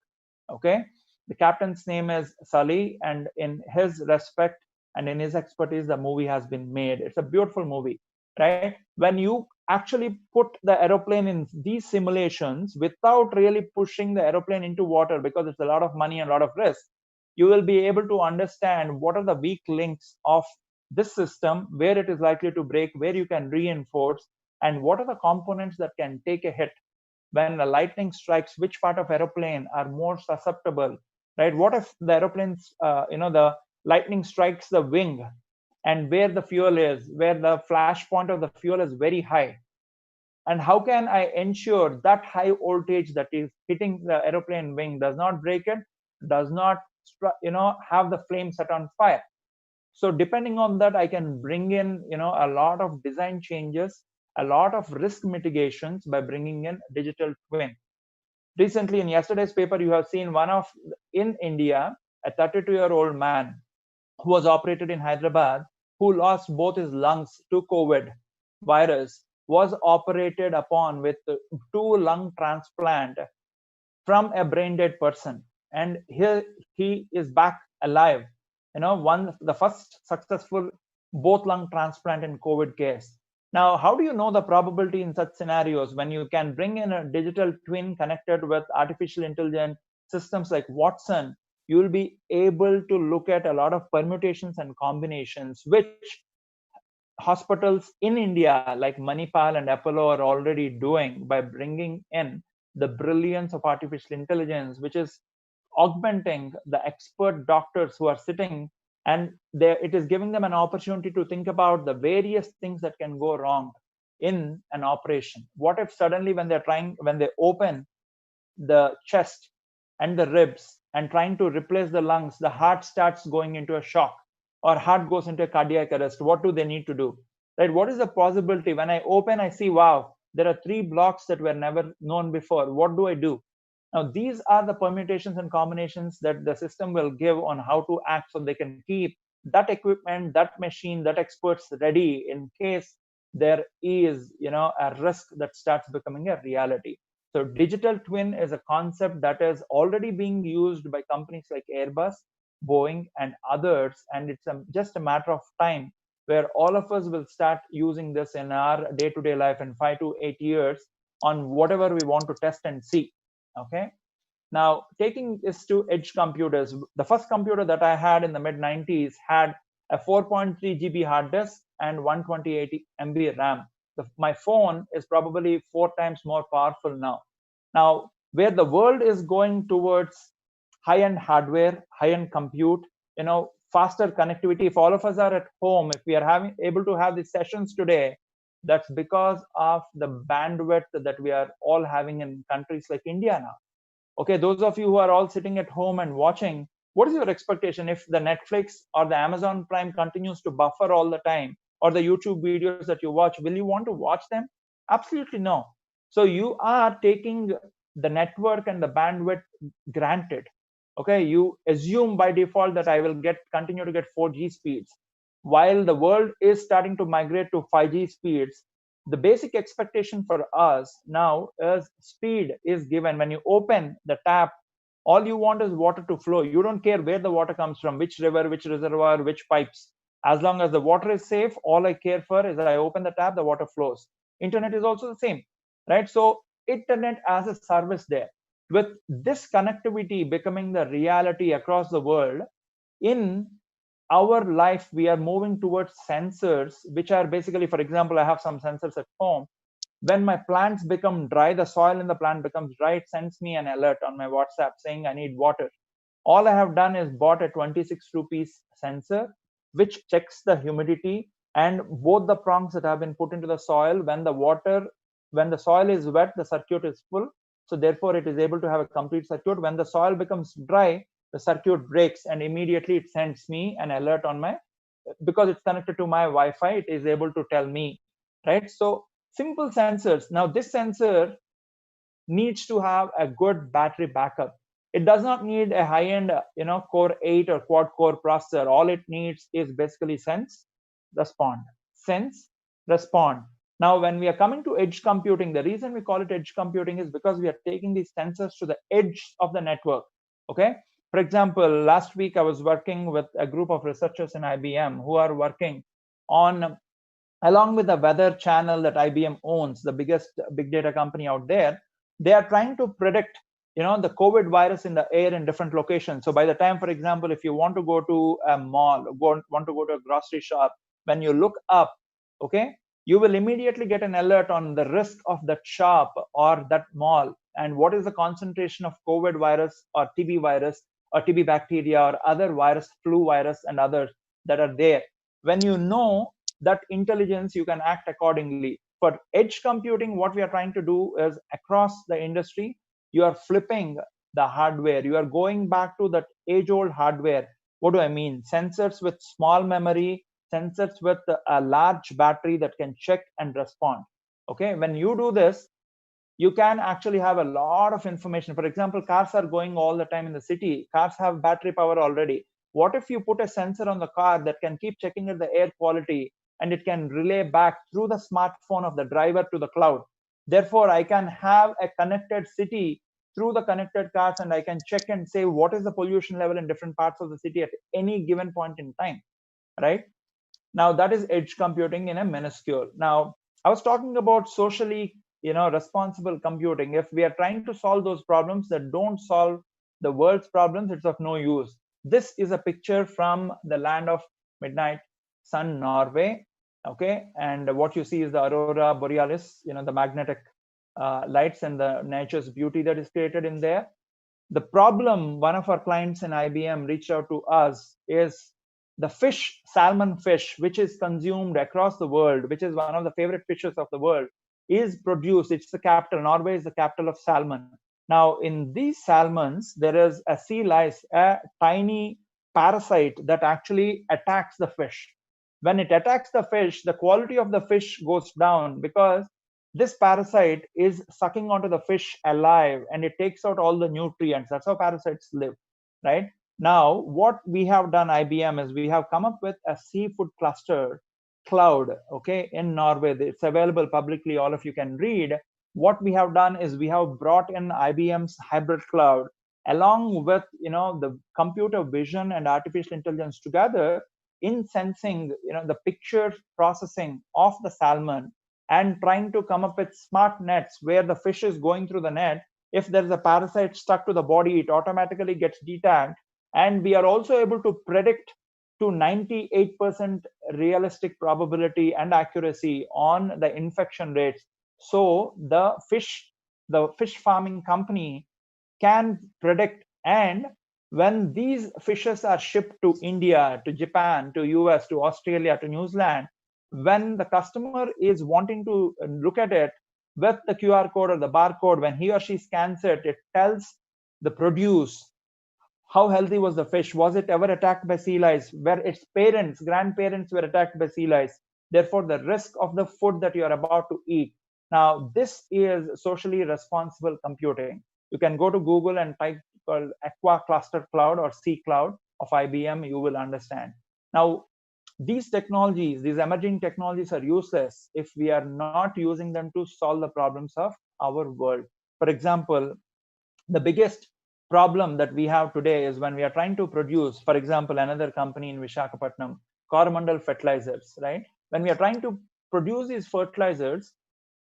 Okay. The captain's name is Sully, and in his respect and in his expertise, the movie has been made. It's a beautiful movie, right? When you actually put the aeroplane in these simulations without really pushing the aeroplane into water, because it's a lot of money and a lot of risk, you will be able to understand what are the weak links of this system, where it is likely to break, where you can reinforce, and what are the components that can take a hit. When the lightning strikes, which part of aeroplane are more susceptible, right? What if the aeroplanes, the lightning strikes the wing, and where the fuel is, where the flash point of the fuel is very high? And how can I ensure that high voltage that is hitting the aeroplane wing does not break it, does not, have the flame set on fire? So depending on that, I can bring in, a lot of design changes, a lot of risk mitigations by bringing in digital twin. Recently, in yesterday's paper, you have seen in India, a 32-year-old man who was operated in Hyderabad, who lost both his lungs to COVID virus, was operated upon with 2 lung transplant from a brain dead person. And here he is back alive. The first successful both lung transplant in COVID case. Now, how do you know the probability in such scenarios? When you can bring in a digital twin connected with artificial intelligence systems like Watson, you will be able to look at a lot of permutations and combinations, which hospitals in India like Manipal and Apollo are already doing by bringing in the brilliance of artificial intelligence, which is augmenting the expert doctors who are sitting, and it is giving them an opportunity to think about the various things that can go wrong in an operation. What if suddenly when they open the chest and the ribs and trying to replace the lungs, the heart starts going into a shock, or heart goes into a cardiac arrest? What do they need to do? Right? What is the possibility? When I open, I see, wow, there are 3 blocks that were never known before. What do I do? Now, these are the permutations and combinations that the system will give on how to act, so they can keep that equipment, that machine, that experts ready in case there is, a risk that starts becoming a reality. So digital twin is a concept that is already being used by companies like Airbus, Boeing, and others. And it's just a matter of time where all of us will start using this in our day-to-day life in 5 to 8 years on whatever we want to test and see. Okay. Now, taking this to edge computers, the first computer that I had in the mid-90s had a 4.3 GB hard disk and 128 MB RAM. My phone is probably 4 times more powerful now. Now, where the world is going towards high-end hardware, high-end compute, faster connectivity. If all of us are at home, if we are able to have these sessions today, That's because of the bandwidth that we are all having in countries like India now. Okay, those of you who are all sitting at home and watching, what is your expectation if the Netflix or the Amazon Prime continues to buffer all the time, or the YouTube videos that you watch? Will you want to watch them? Absolutely no. So you are taking the network and the bandwidth granted. Okay, you assume by default that I will continue to get 4G speeds, while the world is starting to migrate to 5G speeds. The basic expectation for us now is speed is given. When you open the tap, all you want is water to flow. You don't care where the water comes from, which river, which reservoir, which pipes. As long as the water is safe, all I care for is I open the tap, the water flows. Internet is also the same, right? So internet as a service there. With this connectivity becoming the reality across the world, in our life, we are moving towards sensors, which are basically, for example, I have some sensors at home. When my plants become dry, the soil in the plant becomes dry, it sends me an alert on my WhatsApp saying I need water. All I have done is bought a 26 rupees sensor, which checks the humidity and both the prongs that have been put into the soil. When the soil is wet, the circuit is full. So therefore, it is able to have a complete circuit. When the soil becomes dry, the circuit breaks and immediately it sends me an alert on my, because it's connected to my Wi-Fi, it is able to tell me, right? So simple sensors. Now this sensor needs to have a good battery backup. It does not need a high-end, Core 8 or quad core processor. All it needs is basically sense, respond, sense, respond. Now, when we are coming to edge computing, the reason we call it edge computing is because we are taking these sensors to the edge of the network. Okay. For example, last week I was working with a group of researchers in IBM who are working on, along with the weather channel that IBM owns, the biggest big data company out there. They are trying to predict, the COVID virus in the air in different locations. So by the time, for example, if you want to go to a mall, want to go to a grocery shop, when you look up, okay, you will immediately get an alert on the risk of that shop or that mall, and what is the concentration of COVID virus or TB virus or TB bacteria or other virus, flu virus, and others that are there. When you know that intelligence, you can act accordingly. For edge computing, what we are trying to do is, across the industry, you are flipping the hardware. You are going back to that age-old hardware. What do I mean? Sensors with small memory, sensors with a large battery that can check and respond. Okay, when you do this, you can actually have a lot of information. For example, cars are going all the time in the city. Cars have battery power already. What if you put a sensor on the car that can keep checking the air quality, and it can relay back through the smartphone of the driver to the cloud? Therefore, I can have a connected city through the connected cars, and I can check and say what is the pollution level in different parts of the city at any given point in time, right? Now that is edge computing in a minuscule. Now I was talking about socially, responsible computing. If we are trying to solve those problems that don't solve the world's problems, it's of no use. This is a picture from the land of midnight sun, Norway. Okay, and what you see is the aurora borealis, the magnetic lights and the nature's beauty that is created in there. The problem, one of our clients in IBM reached out to us, is the fish, salmon fish, which is consumed across the world, which is one of the favorite fishes of the world, is produced. It's the capital. Norway is the capital of salmon. Now, in these salmons, there is a sea lice, a tiny parasite that actually attacks the fish. When it attacks the fish, the quality of the fish goes down because this parasite is sucking onto the fish alive, and it takes out all the nutrients. That's how parasites live, right? Now, what we have done, IBM, is we have come up with a seafood cluster cloud, okay, in Norway. It's available publicly. All of you can read. What we have done is we have brought in IBM's hybrid cloud along with, the computer vision and artificial intelligence together in sensing, the picture processing of the salmon, and trying to come up with smart nets where the fish is going through the net. If there's a parasite stuck to the body, it automatically gets detagged. And we are also able to predict to 98% realistic probability and accuracy on the infection rates. So the fish farming company can predict. And when these fishes are shipped to India, to Japan, to US, to Australia, to New Zealand, when the customer is wanting to look at it with the QR code or the barcode, when he or she scans it, it tells the produce how healthy was the fish, was it ever attacked by sea lice, where its parents, grandparents were attacked by sea lice, therefore the risk of the food that you are about to eat. Now this is socially responsible computing. You can go to Google and type called Aqua Cluster Cloud or C Cloud of IBM, you will understand. Now these technologies, these emerging technologies are useless if we are not using them to solve the problems of our world. For example, the biggest problem that we have today is when we are trying to produce, for example, another company in Visakhapatnam, Coromandel Fertilizers, right? When we are trying to produce these fertilizers,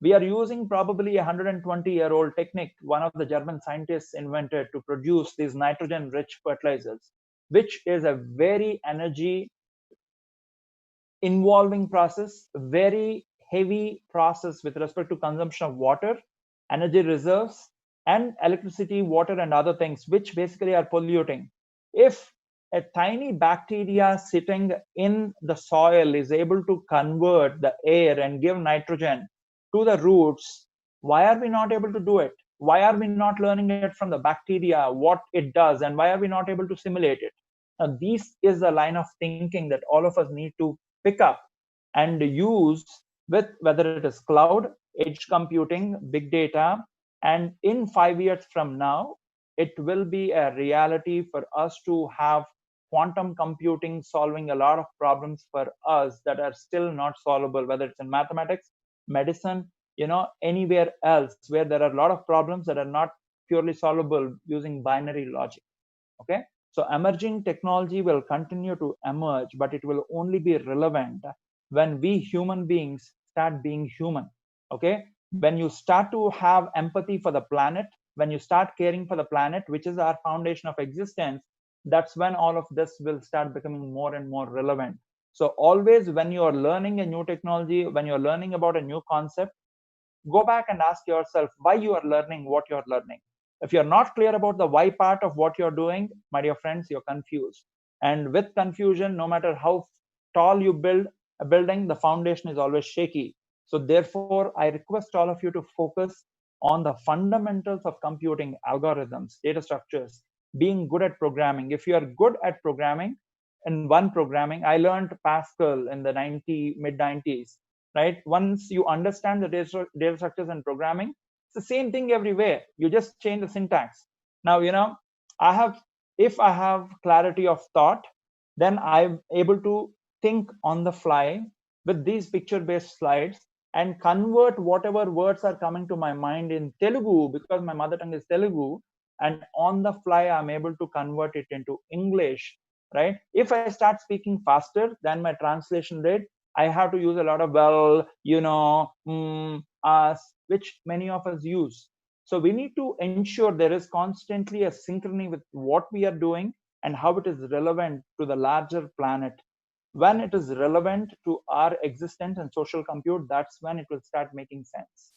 we are using probably a 120-year-old technique one of the German scientists invented to produce these nitrogen-rich fertilizers, which is a very energy involving process, very heavy process with respect to consumption of water, energy reserves, and electricity, water, and other things, which basically are polluting. If a tiny bacteria sitting in the soil is able to convert the air and give nitrogen to the roots, why are we not able to do it? Why are we not learning it from the bacteria, what it does, and why are we not able to simulate it? Now, this is the line of thinking that all of us need to pick up and use with whether it is cloud, edge computing, big data, and in 5 years from now, it will be a reality for us to have quantum computing solving a lot of problems for us that are still not solvable, whether it's in mathematics, medicine, anywhere else where there are a lot of problems that are not purely solvable using binary logic. Okay, so emerging technology will continue to emerge, but it will only be relevant when we human beings start being human. Okay, when you start to have empathy for the planet, when you start caring for the planet, which is our foundation of existence, that's when all of this will start becoming more and more relevant. So always when you are learning a new technology, when you're learning about a new concept, go back and ask yourself why you are learning what you're learning. If you're not clear about the why part of what you're doing, my dear friends, you're confused. And with confusion, no matter how tall you build a building, the foundation is always shaky. So therefore, I request all of you to focus on the fundamentals of computing, algorithms, data structures, being good at programming. If you are good at programming, in one programming, I learned Pascal in the mid 90s, right? Once you understand the data structures and programming, it's the same thing everywhere. You just change the syntax. Now, if I have clarity of thought, then I'm able to think on the fly with these picture-based slides and convert whatever words are coming to my mind in Telugu, because my mother tongue is Telugu, and on the fly, I'm able to convert it into English, right? If I start speaking faster than my translation rate, I have to use a lot of us, which many of us use. So we need to ensure there is constantly a synchrony with what we are doing and how it is relevant to the larger planet. When it is relevant to our existence and social compute, that's when it will start making sense.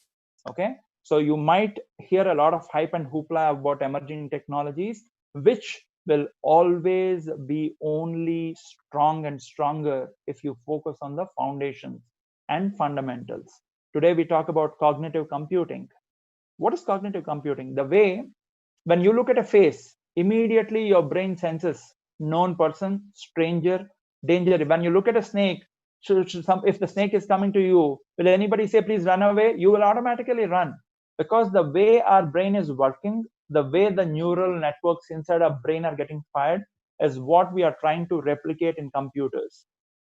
Okay, so you might hear a lot of hype and hoopla about emerging technologies, which will always be only strong and stronger if you focus on the foundations and fundamentals. Today we talk about cognitive computing. What is cognitive computing? The way when you look at a face, immediately your brain senses known person, stranger, danger. When you look at a snake, if the snake is coming to you, will anybody say, please run away? You will automatically run, because the way our brain is working, the way the neural networks inside our brain are getting fired is what we are trying to replicate in computers.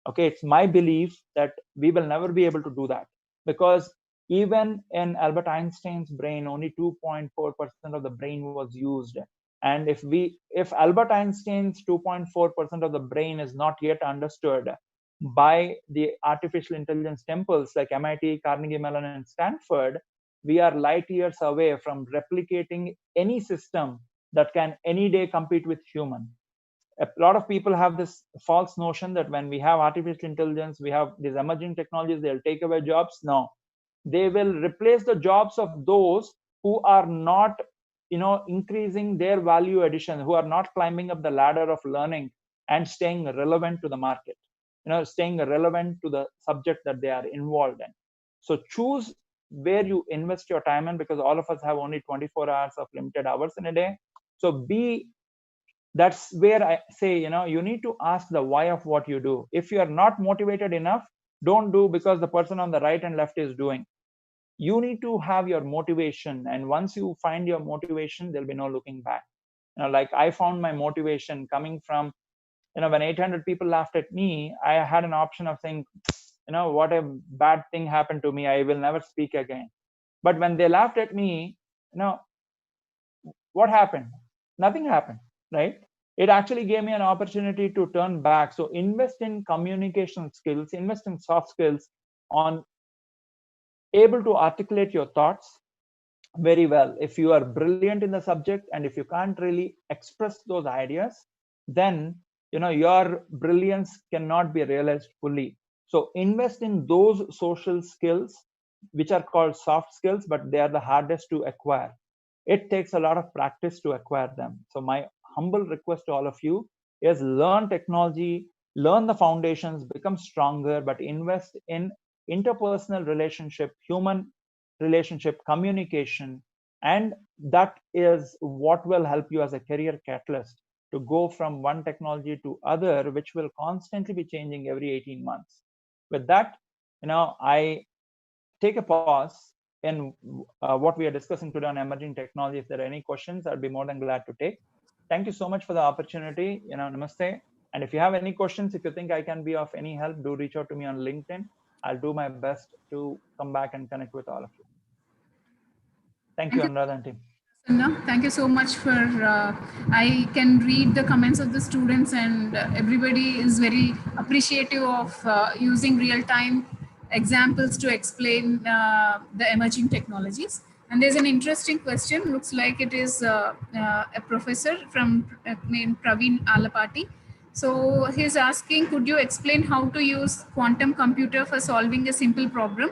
Okay, it's my belief that we will never be able to do that, because even in Albert Einstein's brain, only 2.4% of the brain was used. And if Albert Einstein's 2.4% of the brain is not yet understood by the artificial intelligence temples like MIT, Carnegie Mellon, and Stanford, we are light years away from replicating any system that can any day compete with human. A lot of people have this false notion that when we have artificial intelligence, we have these emerging technologies, they'll take away jobs. No, they will replace the jobs of those who are not increasing their value addition, who are not climbing up the ladder of learning and staying relevant to the market. staying relevant to the subject that they are involved in. So choose where you invest your time in, because all of us have only 24 hours of limited hours in a day. So that's where I say, you need to ask the why of what you do. If you are not motivated enough, don't do because the person on the right and left is doing. You need to have your motivation, and once you find your motivation, there'll be no looking back. Like I found my motivation coming from, when 800 people laughed at me, I had an option of saying, what a bad thing happened to me, I will never speak again. But when they laughed at me, what happened? Nothing happened, right? It actually gave me an opportunity to turn back. So invest in communication skills, invest in soft skills, on able to articulate your thoughts very well. If you are brilliant in the subject, and if you can't really express those ideas, then your brilliance cannot be realized fully. So invest in those social skills, which are called soft skills, but they are the hardest to acquire. It takes a lot of practice to acquire them. So my humble request to all of you is learn technology, learn the foundations, become stronger, but invest in interpersonal relationship, human relationship, communication, and that is what will help you as a career catalyst to go from one technology to other, which will constantly be changing every 18 months. With that, I take a pause in what we are discussing today on emerging technology. If there are any questions, I'd be more than glad to take. Thank you so much for the opportunity. Namaste. And if you have any questions, if you think I can be of any help, do reach out to me on LinkedIn. I'll do my best to come back and connect with all of you. Thank you, Anuradha and team. Thank you so much for, I can read the comments of the students, and everybody is very appreciative of using real-time examples to explain the emerging technologies. And there's an interesting question, looks like it is a professor from named Praveen Alapati. So he's asking, could you explain how to use quantum computer for solving a simple problem?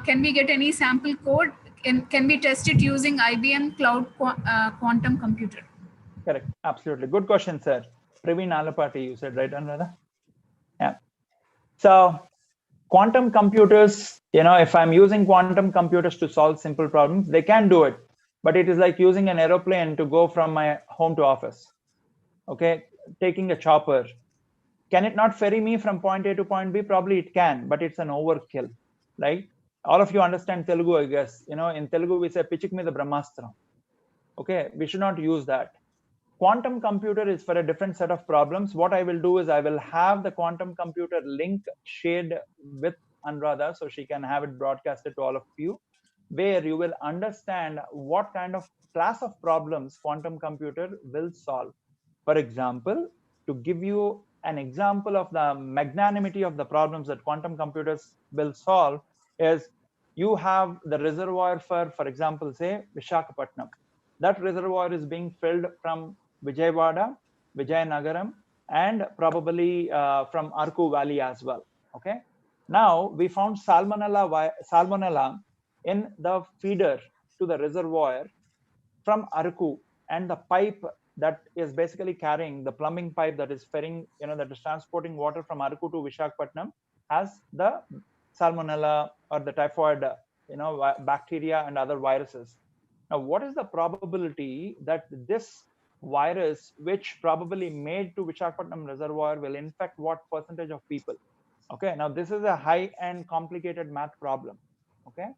Can we get any sample code? Can we test it using IBM Cloud Quantum Computer? Correct. Absolutely. Good question, sir. Praveen Alapati, you said, right, Anuradha? Yeah. So quantum computers, if I'm using quantum computers to solve simple problems, they can do it. But it is like using an aeroplane to go from my home to office. Okay. Taking a chopper. Can it not ferry me from point A to point B? Probably it can, but it's an overkill, right? All of you understand Telugu, I guess. In Telugu, we say, Pichik me the Brahmastra. Okay, we should not use that. Quantum computer is for a different set of problems. What I will do is I will have the quantum computer link shared with Anuradha, so she can have it broadcasted to all of you, where you will understand what kind of class of problems quantum computer will solve. For example, to give you an example of the magnanimity of the problems that quantum computers will solve is, you have the reservoir for example, say Visakhapatnam. That reservoir is being filled from Vijayawada, Vijayanagaram, and probably from Arku Valley as well. Okay. Now we found salmonella in the feeder to the reservoir from Arku, and the pipe that is basically carrying the plumbing pipe that is ferrying, that is transporting water from Arku to Visakhapatnam, has the salmonella or the typhoid, bacteria and other viruses. Now, what is the probability that this virus, which probably made to Visakhapatnam reservoir, will infect what percentage of people? Okay. Now, this is a high and complicated math problem. Okay.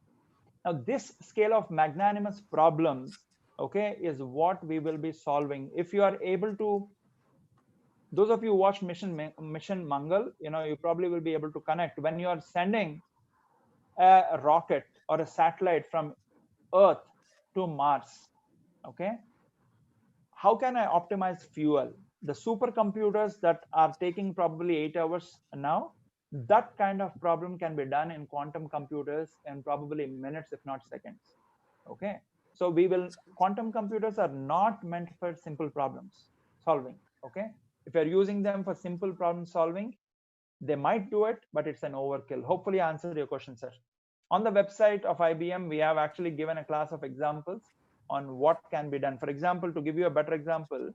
Now, this scale of magnanimous problems, okay, is what we will be solving. If you are able to, those of you who watch Mission Mangal, you probably will be able to connect. When you are sending a rocket or a satellite from Earth to Mars, okay, how can I optimize fuel? The supercomputers that are taking probably 8 hours now, that kind of problem can be done in quantum computers in probably minutes, if not seconds. Okay. So quantum computers are not meant for simple problems solving. Okay. If you're using them for simple problem solving, they might do it, but it's an overkill. Hopefully I answered your question, sir. On the website of IBM, we have actually given a class of examples on what can be done. For example, to give you a better example,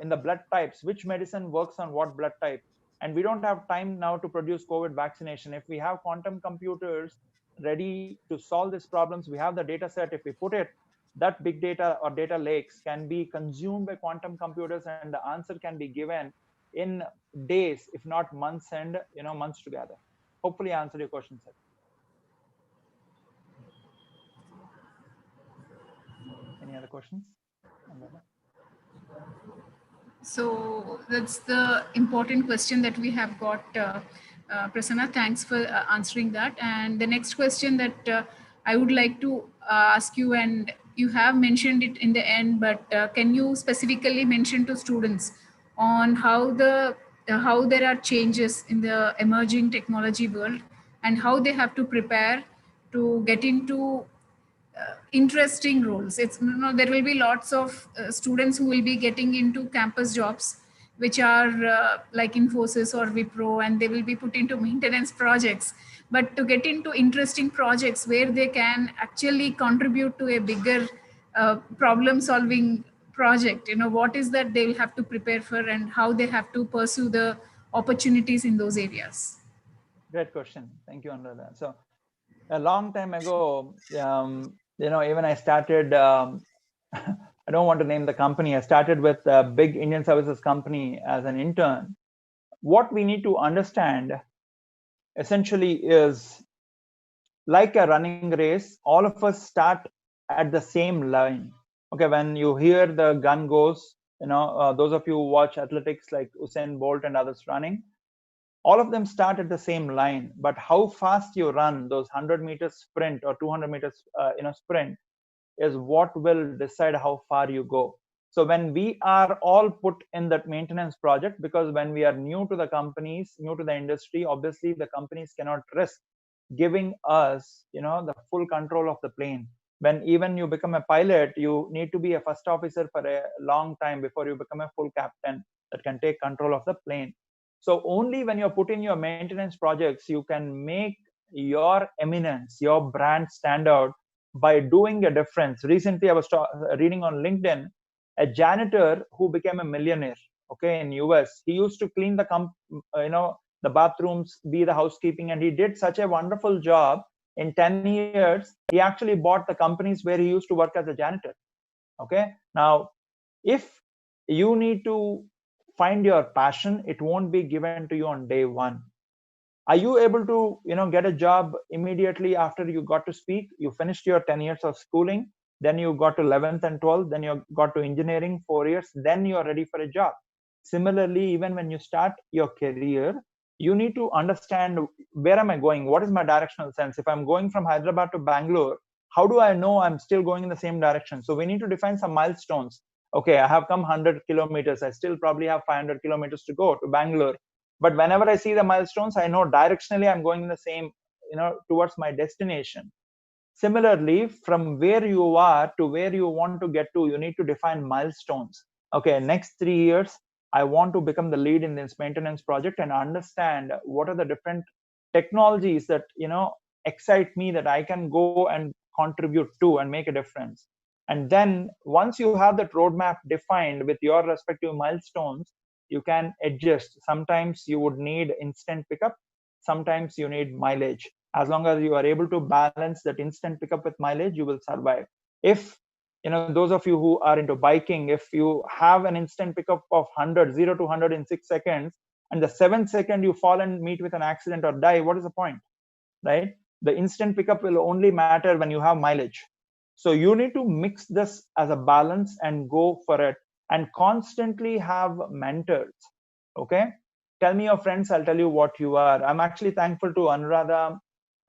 in the blood types, which medicine works on what blood type? And we don't have time now to produce COVID vaccination. If we have quantum computers ready to solve these problems, we have the data set. If we put it, that big data or data lakes can be consumed by quantum computers, and the answer can be given in days, if not months, and months together. Hopefully I answered your question, sir. Any other questions? So that's the important question that we have got, Prasanna. Thanks for answering that. And the next question that I would like to ask you, and you have mentioned it in the end, but can you specifically mention to students on how there are changes in the emerging technology world and how they have to prepare to get into interesting roles. It's there will be lots of students who will be getting into campus jobs which are like Infosys or Wipro, and they will be put into maintenance projects. But to get into interesting projects where they can actually contribute to a bigger problem solving project, what is that they will have to prepare for and how they have to pursue the opportunities in those areas? Great question. Thank you, Anuradha. So a long time ago, even I started, I don't want to name the company. I started with a big Indian services company as an intern. What we need to understand essentially is, like a running race, all of us start at the same line. Okay, when you hear the gun goes, those of you who watch athletics like Usain Bolt and others running, all of them start at the same line. But how fast you run those 100 meters sprint or 200 meters sprint is what will decide how far you go. So when we are all put in that maintenance project, because when we are new to the companies, new to the industry, obviously the companies cannot risk giving us the full control of the plane. When even you become a pilot, you need to be a first officer for a long time before you become a full captain that can take control of the plane. So only when you're put in your maintenance projects, you can make your eminence, your brand stand out by doing a difference. Recently, I was reading on LinkedIn, a janitor who became a millionaire, okay, in US. He used to clean the bathrooms, be the housekeeping, and he did such a wonderful job. In 10 years, he actually bought the companies where he used to work as a janitor. Okay. Now, if you need to find your passion, it won't be given to you on day one. Are you able to get a job immediately after you got to speak? You finished your 10 years of schooling, then you got to 11th and 12th, then you got to engineering 4 years, then you are ready for a job. Similarly, even when you start your career, you need to understand, where am I going? What is my directional sense? If I'm going from Hyderabad to Bangalore, how do I know I'm still going in the same direction? So we need to define some milestones. Okay, I have come 100 kilometers. I still probably have 500 kilometers to go to Bangalore. But whenever I see the milestones, I know directionally I'm going in the same, towards my destination. Similarly, from where you are to where you want to get to, you need to define milestones. Okay, next 3 years, I want to become the lead in this maintenance project and understand what are the different technologies that, excite me, that I can go and contribute to and make a difference. And then once you have that roadmap defined with your respective milestones, you can adjust. Sometimes you would need instant pickup, sometimes you need mileage. As long as you are able to balance that instant pickup with mileage, you will survive. If those of you who are into biking, if you have an instant pickup of 0 to 100 in 6 seconds, and the 7th second you fall and meet with an accident or die, what is the point, right? The instant pickup will only matter when you have mileage. So you need to mix this as a balance and go for it, and constantly have mentors. Okay, tell me your friends, I'll tell you what you are. I'm actually thankful to Anuradha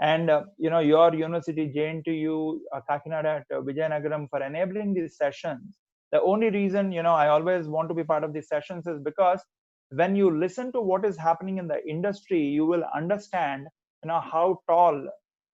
and your university, JNTU Kakinada at Vijayanagaram, for enabling these sessions. The only reason I always want to be part of these sessions is because when you listen to what is happening in the industry, you will understand how tall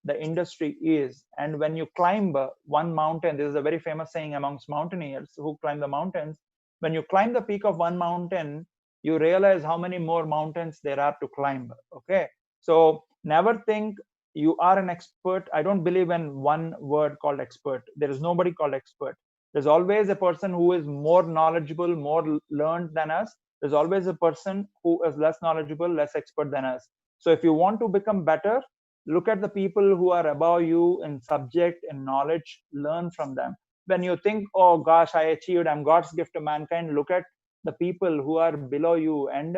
the industry is. And when you climb one mountain, this is a very famous saying amongst mountaineers who climb the mountains, when you climb the peak of one mountain, you realize how many more mountains there are to climb. Okay, so never think you are an expert. I don't believe in one word called expert. There is nobody called expert. There's always a person who is more knowledgeable, more learned than us. There's always a person who is less knowledgeable, less expert than us. So if you want to become better, look at the people who are above you in subject and knowledge, learn from them. When you think, oh gosh, I achieved, I'm God's gift to mankind, look at the people who are below you and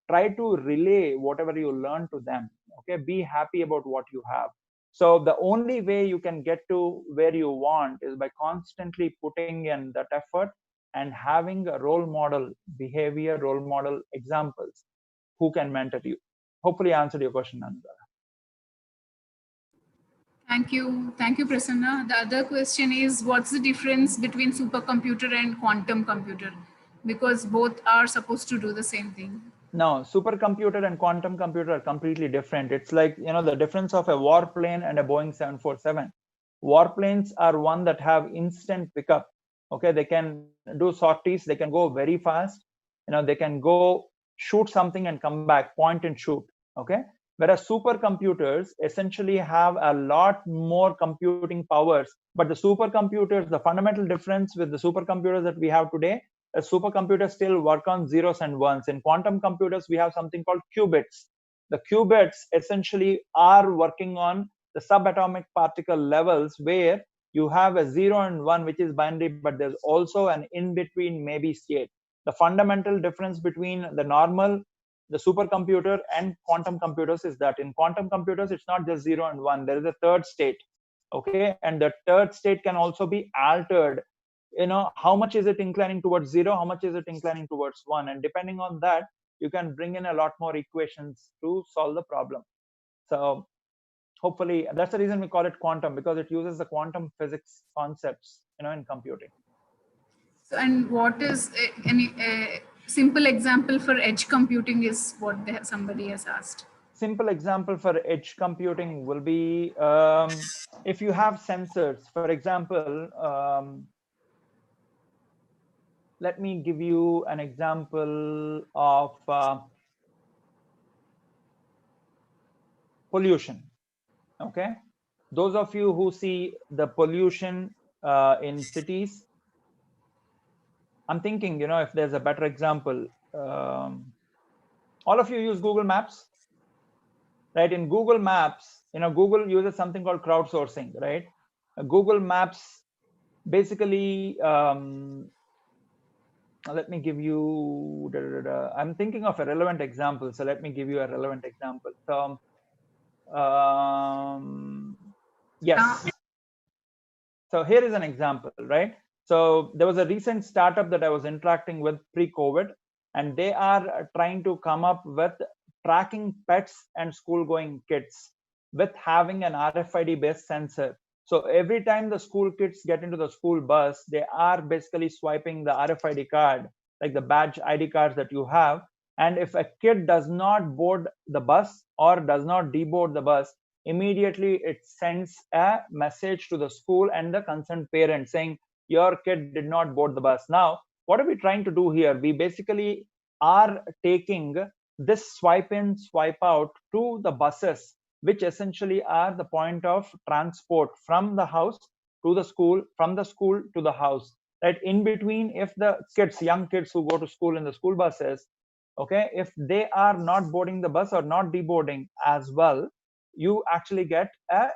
try to relay whatever you learn to them. Okay, be happy about what you have. So the only way you can get to where you want is by constantly putting in that effort and having a role model behavior, role model examples who can mentor you. Hopefully I answered your question, Nanda. Thank you, Prasanna. The other question is, what's the difference between supercomputer and quantum computer? Because both are supposed to do the same thing. No, supercomputer and quantum computer are completely different. It's like, the difference of a warplane and a Boeing 747. Warplanes are one that have instant pickup. Okay, they can do sorties, they can go very fast. They can go shoot something and come back, point and shoot. Okay, whereas supercomputers essentially have a lot more computing powers. But the supercomputers, the fundamental difference with the supercomputers that we have today, a supercomputer still work on zeros and ones. In quantum computers, we have something called qubits. The qubits essentially are working on the subatomic particle levels where you have a 0 and 1, which is binary, but there's also an in-between maybe state. The fundamental difference between the supercomputer and quantum computers is that in quantum computers, it's not just 0 and 1. There is a third state. Okay, and the third state can also be altered. How much is it inclining towards 0, how much is it inclining towards 1, and depending on that, you can bring in a lot more equations to solve the problem. So hopefully that's the reason we call it quantum, because it uses the quantum physics concepts in computing. So, and what is any simple example for edge computing is what somebody has asked. Simple example for edge computing will be if you have sensors, for example, let me give you an example of pollution. Okay, those of you who see the pollution in cities, I'm thinking, if there's a better example. All of you use Google Maps, right? In Google Maps, Google uses something called crowdsourcing, right? Google Maps basically, let me give you, I'm thinking of a relevant example. So let me give you a relevant example. So, yes. So here is an example, right? So there was a recent startup that I was interacting with pre-COVID, and they are trying to come up with tracking pets and school-going kids with having an RFID-based sensor. So every time the school kids get into the school bus, they are basically swiping the RFID card, like the badge ID cards that you have. And if a kid does not board the bus or does not deboard the bus, immediately it sends a message to the school and the concerned parent saying, your kid did not board the bus. Now, what are we trying to do here? We basically are taking this swipe in, swipe out to the buses, which essentially are the point of transport from the house to the school, from the school to the house. Right in between, if the kids, young kids who go to school in the school buses, okay, if they are not boarding the bus or not deboarding as well, you actually get a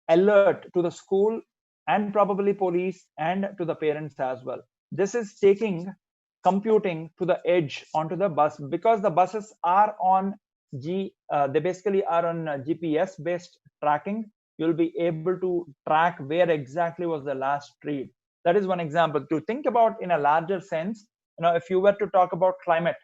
alert to the school and probably police and to the parents as well. This is taking computing to the edge onto the bus, because the buses are on they basically are on GPS based tracking. You'll be able to track where exactly was the last read. That is one example to think about in a larger sense. If you were to talk about climate,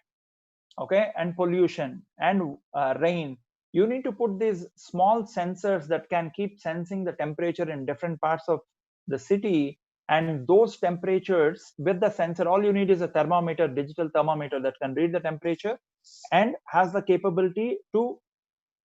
okay, and pollution and rain, you need to put these small sensors that can keep sensing the temperature in different parts of the city. And those temperatures with the sensor, all you need is a thermometer, digital thermometer that can read the temperature and has the capability to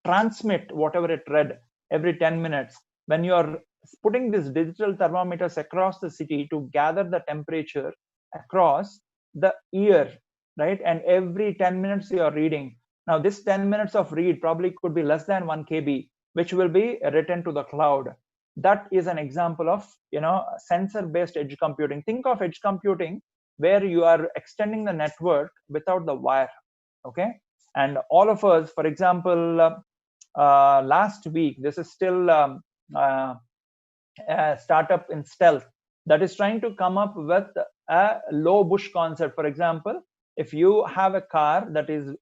transmit whatever it read every 10 minutes. When you're putting these digital thermometers across the city to gather the temperature across the year, right? And every 10 minutes you are reading. Now this 10 minutes of read probably could be less than 1 KB, which will be written to the cloud. that is an example of, sensor-based edge computing. Think of edge computing where you are extending the network without the wire. Okay, and all of us, for example, last week, this is still a startup in stealth that is trying to come up with a low bush concept. For example, if you have a car that is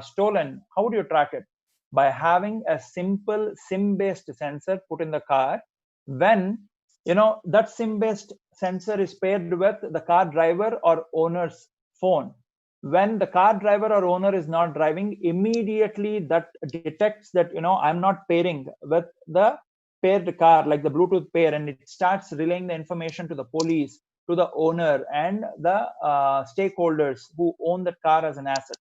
stolen, how would you track it? By having a simple SIM-based sensor put in the car. When that SIM-based sensor is paired with the car driver or owner's phone, when the car driver or owner is not driving, immediately that detects that I'm not pairing with the paired car, like the Bluetooth pair, and it starts relaying the information to the police, to the owner, and the stakeholders who own that car as an asset.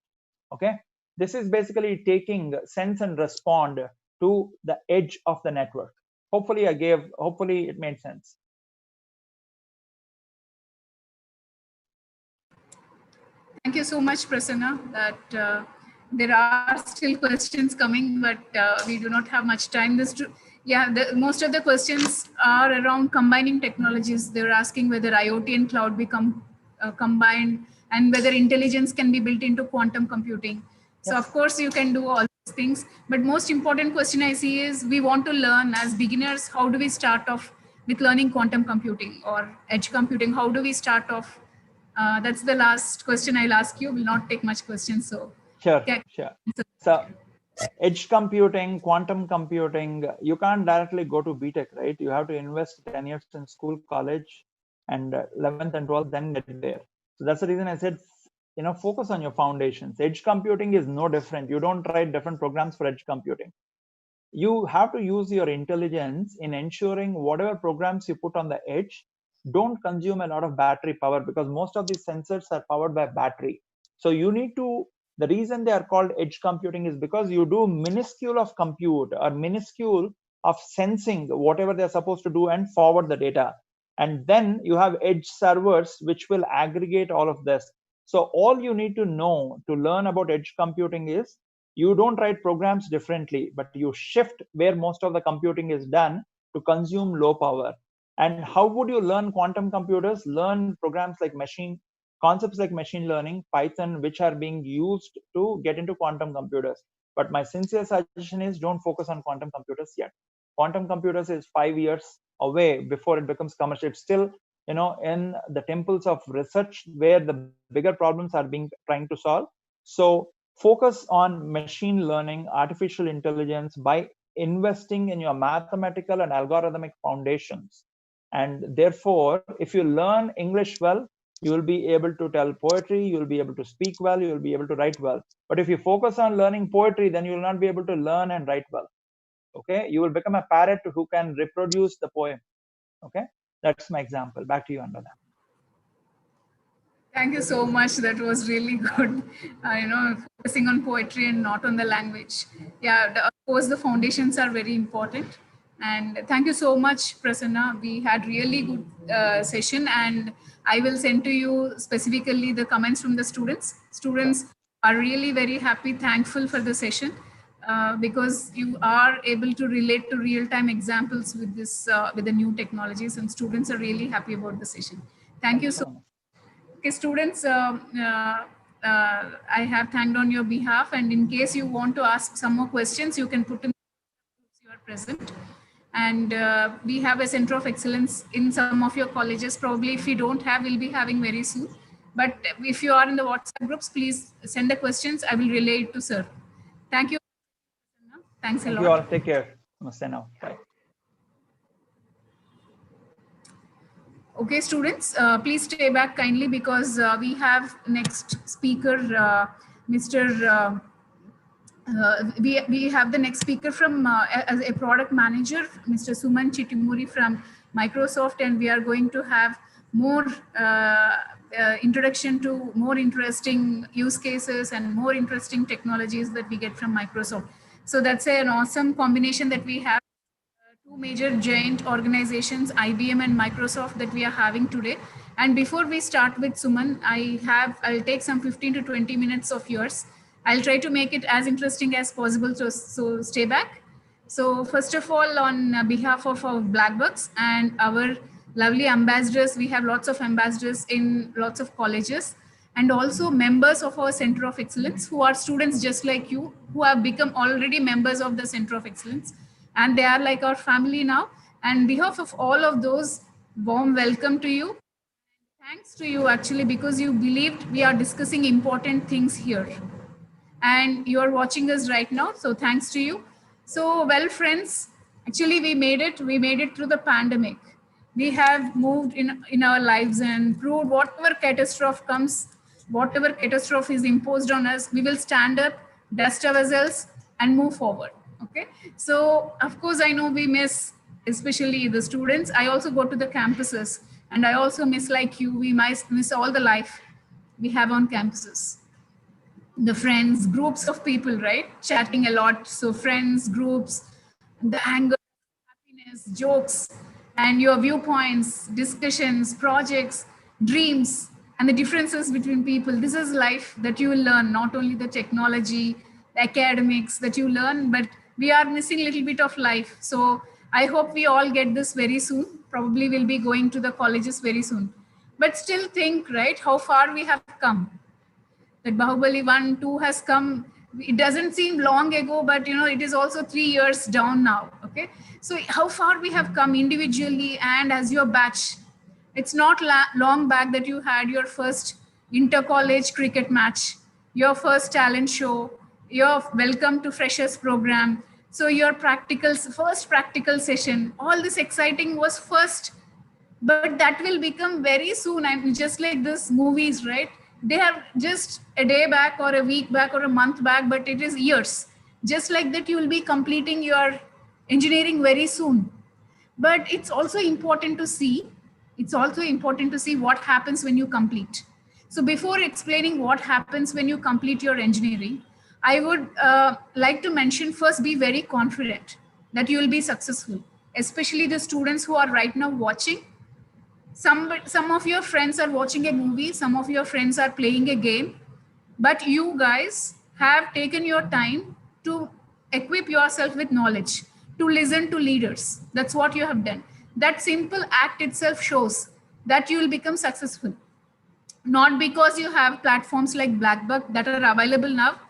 Okay, this is basically taking sense and respond to the edge of the network. Hopefully it made sense. Thank you so much, Prasanna. That there are still questions coming, but we do not have much time. Most of the questions are around combining technologies. They're asking whether IoT and cloud become combined, and whether intelligence can be built into quantum computing. So of course you can do all these things, but most important question I see is, we want to learn as beginners, how do we start off with learning quantum computing or edge computing? How do we start off? That's the last question I'll ask you. Will not take much questions. So sure. So edge computing, quantum computing, you can't directly go to BTech, right? You have to invest 10 years in school, college, and 11th and 12th, then get there. So that's the reason I said, focus on your foundations. Edge computing is no different. You don't write different programs for edge computing. You have to use your intelligence in ensuring whatever programs you put on the edge don't consume a lot of battery power, because most of these sensors are powered by battery. So you need to, the reason they are called edge computing is because you do minuscule of compute or minuscule of sensing whatever they're supposed to do and forward the data. And then you have edge servers which will aggregate all of this. So all you need to know to learn about edge computing is, you don't write programs differently, but you shift where most of the computing is done to consume low power. And how would you learn quantum computers? Learn programs like concepts like machine learning, Python, which are being used to get into quantum computers. But my sincere suggestion is, don't focus on quantum computers yet. Quantum computers is 5 years away before it becomes commercial. It's still, in the temples of research where the bigger problems are being trying to solve. So focus on machine learning, artificial intelligence by investing in your mathematical and algorithmic foundations. And therefore, if you learn English well, you will be able to tell poetry, you will be able to speak well, you will be able to write well. But if you focus on learning poetry, then you will not be able to learn and write well. Okay, you will become a parrot who can reproduce the poem. Okay, that's my example. Back to you, Anurag. Thank you so much. That was really good. Focusing on poetry and not on the language. Yeah, of course, the foundations are very important. And thank you so much, Prasanna. We had really good session, and I will send to you specifically the comments from the students. Students are really very happy, thankful for the session, because you are able to relate to real-time examples with this with the new technologies, and students are really happy about the session. Thank you so much. Okay, students, I have thanked on your behalf, and in case you want to ask some more questions, you can put in the groups you are present. And we have a center of excellence in some of your colleges. Probably if we don't have, we'll be having very soon. But if you are in the WhatsApp groups, please send the questions. I will relay it to sir. Thank you. Thanks a lot. Thank you all. Take care. Namaste now. Bye. Okay, students, please stay back kindly, because we have next speaker, we have the next speaker from as a product manager, Mr. Suman Chittimuri from Microsoft, and we are going to have more introduction to more interesting use cases and more interesting technologies that we get from Microsoft. So that's an awesome combination that we have. Two major giant organizations, IBM and Microsoft, that we are having today. And before we start with Suman, I'll take some 15 to 20 minutes of yours. I'll try to make it as interesting as possible, so stay back. So first of all, on behalf of our BlackBucks and our lovely ambassadors, we have lots of ambassadors in lots of colleges, and also members of our Center of Excellence who are students just like you, who have become already members of the Center of Excellence, and they are like our family now. And on behalf of all of those, warm welcome to you. Thanks to you actually, because you believed we are discussing important things here, and you are watching us right now. So thanks to you. So, well, friends, actually we made it. We made it through the pandemic. We have moved in our lives and proved whatever catastrophe comes, whatever catastrophe is imposed on us, we will stand up, dust ourselves, and move forward. Okay. So, of course, I know we miss, especially the students. I also go to the campuses, and I also miss, like you, we might miss all the life we have on campuses, the friends, groups of people, right? Chatting a lot. So friends, groups, the anger, happiness, jokes, and your viewpoints, discussions, projects, dreams, and the differences between people. This is life that you will learn, not only the technology, the academics that you learn, but we are missing a little bit of life. So I hope we all get this very soon. Probably we'll be going to the colleges very soon. But still think, right, how far we have come, that Bahubali 1, 2 has come. It doesn't seem long ago, but it is also 3 years down now. Okay. So how far we have come individually and as your batch. It's not long back that you had your first inter-college cricket match, your first talent show, your welcome to freshers program. So your first practical session, all this exciting was first, but that will become very soon. I'm just like this movies, right? They have just a day back or a week back or a month back, but it is years. Just like that, you will be completing your engineering very soon. But it's also important to see. It's also important to see what happens when you complete. So before explaining what happens when you complete your engineering, I would like to mention, first, be very confident that you will be successful, especially the students who are right now watching. Some of your friends are watching a movie, some of your friends are playing a game, but you guys have taken your time to equip yourself with knowledge, to listen to leaders. That's what you have done. That simple act itself shows that you will become successful, not because you have platforms like BlackBuck that are available now,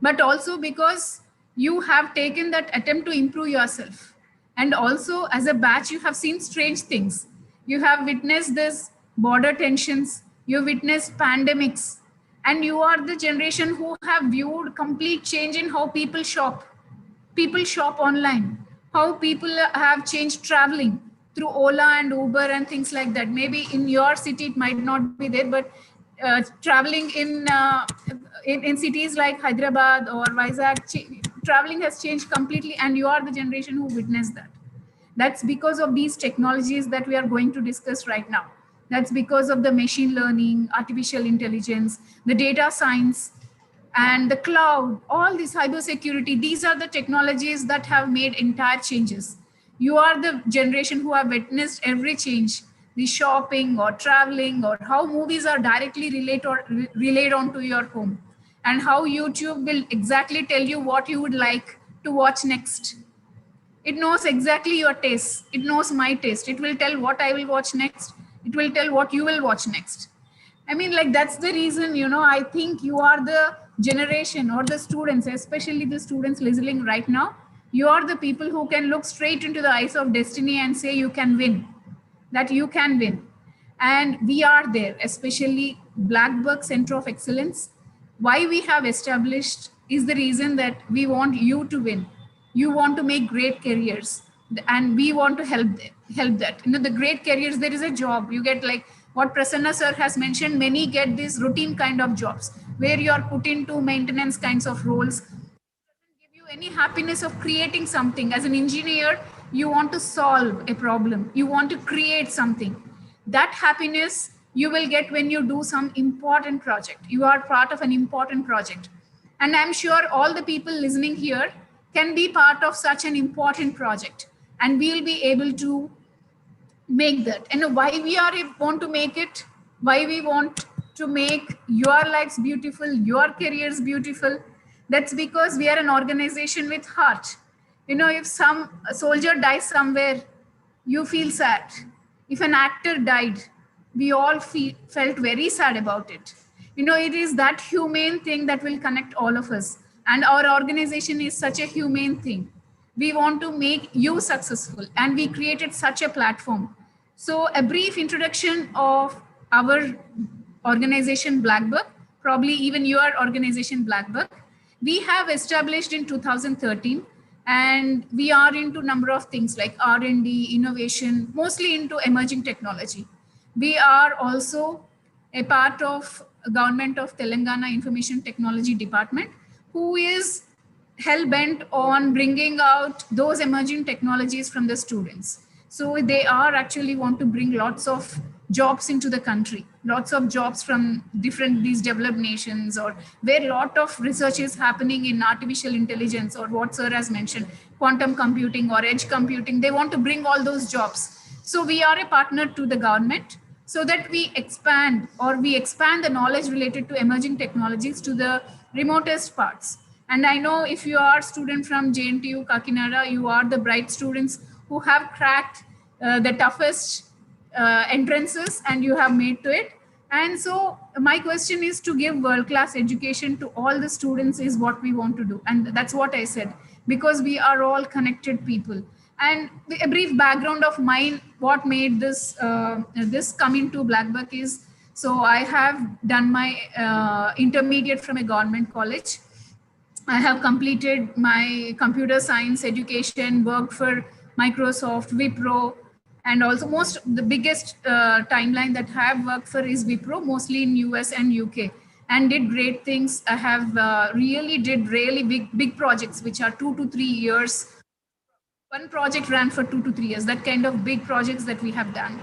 but also because you have taken that attempt to improve yourself. And also, as a batch, you have seen strange things. You have witnessed this border tensions, you witnessed pandemics, and you are the generation who have viewed complete change in how people shop. People shop online, how people have changed traveling through Ola and Uber and things like that. Maybe in your city it might not be there, but traveling in cities like Hyderabad or Vizag, traveling has changed completely, and you are the generation who witnessed that. That's because of these technologies that we are going to discuss right now. That's because of the machine learning, artificial intelligence, the data science, and the cloud, all this cybersecurity. These are the technologies that have made entire changes. You are the generation who have witnessed every change, the shopping or traveling, or how movies are directly relayed onto your home, and how YouTube will exactly tell you what you would like to watch next. It knows exactly your taste. It knows my taste. It will tell what I will watch next. It will tell what you will watch next. I mean, like, that's the reason, I think you are the generation, or the students, especially the students listening right now. You are the people who can look straight into the eyes of destiny and say you can win, that you can win. And we are there, especially BlackBuck Center of Excellence. Why we have established is the reason that we want you to win. You want to make great careers, and we want to help that. The great careers, there is a job you get, like what Prasanna sir has mentioned. Many get these routine kind of jobs where you are put into maintenance kinds of roles. Give you any happiness of creating something. As an engineer, you want to solve a problem, you want to create something. That happiness you will get when you do some important project. You are part of an important project, and I'm sure all the people listening here can be part of such an important project, and we'll be able to make that. And why we are want to make it, why we want to make your lives beautiful, your careers beautiful, that's because we are an organization with heart. You know, if a soldier dies somewhere, you feel sad. If an actor died, we all felt very sad about it. You know, it is that humane thing that will connect all of us. And our organization is such a humane thing. We want to make you successful, and we created such a platform. So, a brief introduction of our organization BlackBuck, probably even your organization BlackBuck. We have established in 2013, and we are into number of things like R&D, innovation, mostly into emerging technology. We are also a part of Government of Telangana Information Technology Department, who is hell bent on bringing out those emerging technologies from the students. So they are actually want to bring lots of jobs into the country, lots of jobs from different these developed nations, or where a lot of research is happening in artificial intelligence, or what sir has mentioned, quantum computing or edge computing. They want to bring all those jobs. So we are a partner to the government, so that we expand the knowledge related to emerging technologies to the remotest parts. And I know if you are a student from JNTUK Kakinada, you are the bright students who have cracked the toughest entrances, and you have made to it. And so my question is to give world-class education to all the students is what we want to do. And that's what I said, because we are all connected people. And a brief background of mine, what made this this come into BlackBuck is, so I have done my intermediate from a government college. I have completed my computer science education, worked for Microsoft, Wipro, and also the biggest timeline that I have worked for is Wipro, mostly in US and UK, and did great things. I have did really big projects, which are 2 to 3 years. One project ran for 2 to 3 years, that kind of big projects that we have done.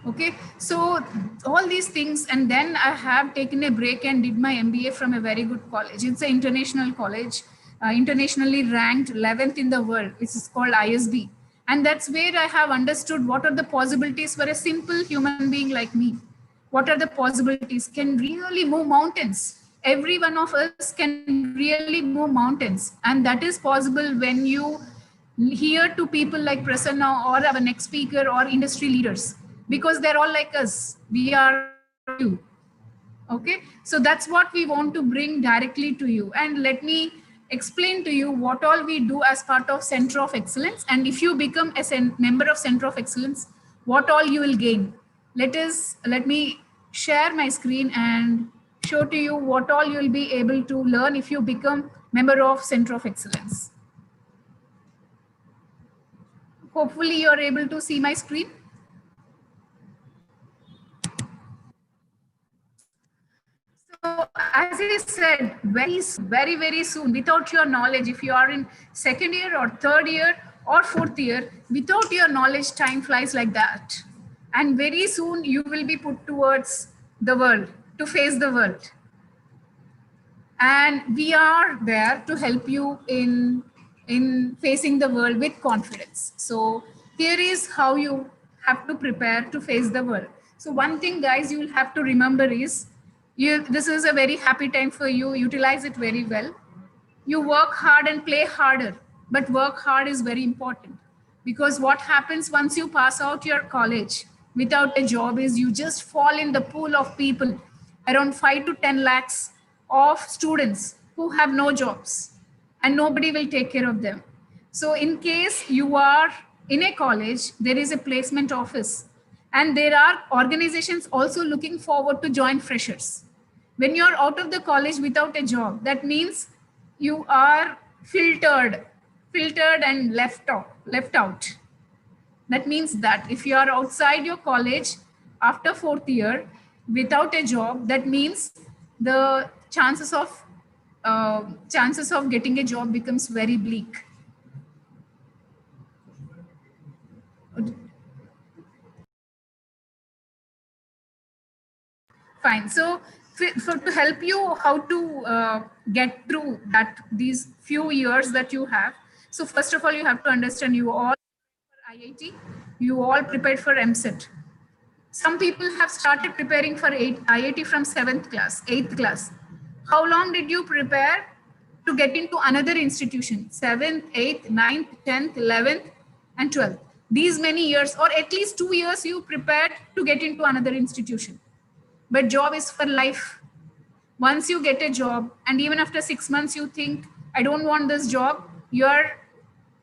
Okay, so all these things, and then I have taken a break and did my MBA from a very good college. It's an international college, internationally ranked 11th in the world, which is called ISB. And that's where I have understood what are the possibilities for a simple human being like me. What are the possibilities? Can really move mountains. Every one of us can really move mountains. And that is possible when you hear to people like Prasanna or our next speaker or industry leaders, because they're all like us. We are you. Okay, so that's what we want to bring directly to you. And let me explain to you what all we do as part of Center of Excellence. And if you become a member of Center of Excellence, what all you will gain. Let me share my screen and show to you what all you will be able to learn if you become member of Center of Excellence. Hopefully you're able to see my screen. So as I said, very soon, without your knowledge, if you are in second year or third year or fourth year, without your knowledge, time flies like that. And very soon you will be put towards the world, to face the world. And we are there to help you in facing the world with confidence. So here is how you have to prepare to face the world. So one thing, guys, you will have to remember is, this is a very happy time for you. Utilize it very well. You work hard and play harder, but work hard is very important, because what happens once you pass out your college without a job is you just fall in the pool of people, around 5 to 10 lakhs of students who have no jobs, and nobody will take care of them. So in case you are in a college, there is a placement office, and there are organizations also looking forward to join freshers. When you're out of the college without a job, that means you are filtered and left out. That means that if you are outside your college after fourth year without a job, that means the chances of getting a job becomes very bleak. Fine. So to help you how to get through these few years that you have. So first of all, you have to understand you all for IIT, you all prepared for MCET. Some people have started preparing for IIT from 7th class, 8th class. How long did you prepare to get into another institution, 7th, 8th, 9th, 10th, 11th, and 12th. These many years, or at least 2 years, you prepared to get into another institution. But job is for life. Once you get a job, and even after 6 months, you think, I don't want this job, your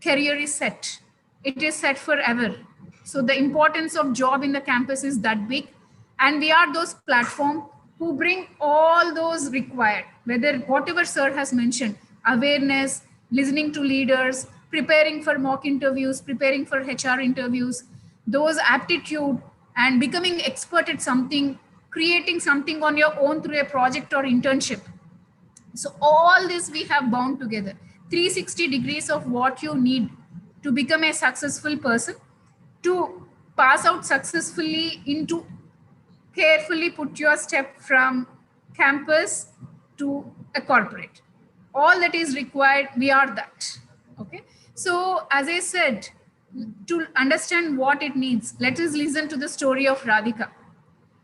career is set. It is set forever. So the importance of job in the campus is that big. And we are those platforms who bring all those required, whether whatever sir has mentioned, awareness, listening to leaders, preparing for mock interviews, preparing for HR interviews, those aptitude and becoming expert at something, creating something on your own through a project or internship. So all this we have bound together, 360 degrees of what you need to become a successful person, to pass out successfully into carefully put your step from campus to a corporate. All that is required, we are that. Okay. So as I said, to understand what it needs, let us listen to the story of Radhika.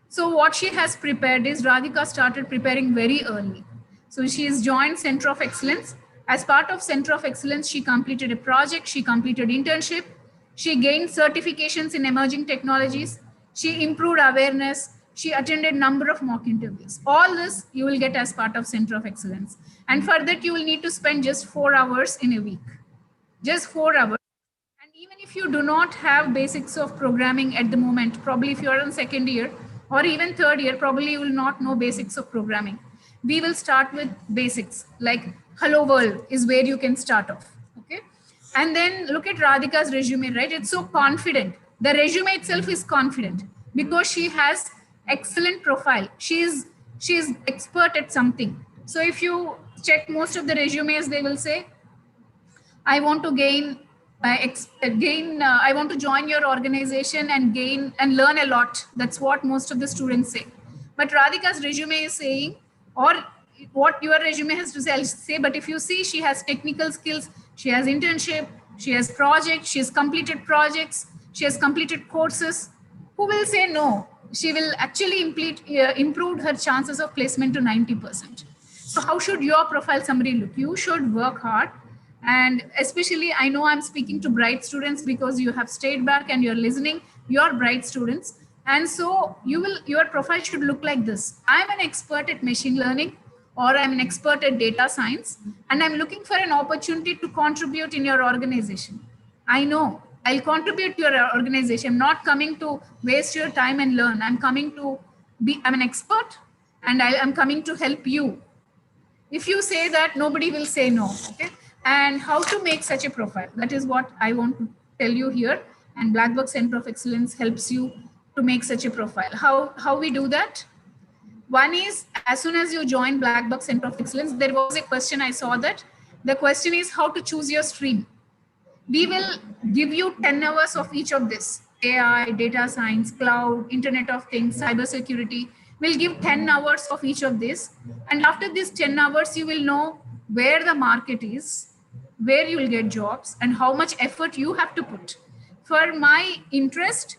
So what she has prepared is Radhika started preparing very early. So she has joined Center of Excellence. As part of Center of Excellence, she completed a project, she completed internship, she gained certifications in emerging technologies, she improved awareness, she attended number of mock interviews. All this you will get as part of Center of Excellence. And for that, you will need to spend just 4 hours in a week. Just 4 hours. And even if you do not have basics of programming at the moment, probably if you are in second year or even third year, probably you will not know basics of programming. We will start with basics, like hello world is where you can start off. Okay. And then look at Radhika's resume, right? It's so confident. The resume itself is confident because she has excellent profile. She is expert at something. So if you check most of the resumes, they will say, I want to I want to join your organization and gain and learn a lot. That's what most of the students say. But Radhika's resume is saying, or what your resume has to say, I'll say, but if you see, she has technical skills, she has internship, she has projects, she has completed projects, she has completed courses. Who will say no? She will actually improve her chances of placement to 90%. So how should your profile summary look? You should work hard. And especially, I know I'm speaking to bright students because you have stayed back and you're listening. You're bright students. And so your profile should look like this. I'm an expert at machine learning, or I'm an expert at data science, and I'm looking for an opportunity to contribute in your organization. I know I'll contribute to your organization. I'm not coming to waste your time and learn. I'm an expert, and I'm coming to help you. If you say that, nobody will say no. Okay. And how to make such a profile? That is what I want to tell you here. And BlackBuck Center of Excellence helps you to make such a profile. How we do that? One is, as soon as you join BlackBuck Center of Excellence, there was a question, I saw that. The question is how to choose your stream. We will give you 10 hours of each of this. AI, data science, cloud, Internet of Things, cybersecurity. We'll give 10 hours of each of this. And after these 10 hours, you will know where the market is, where you will get jobs, and how much effort you have to put. For my interest,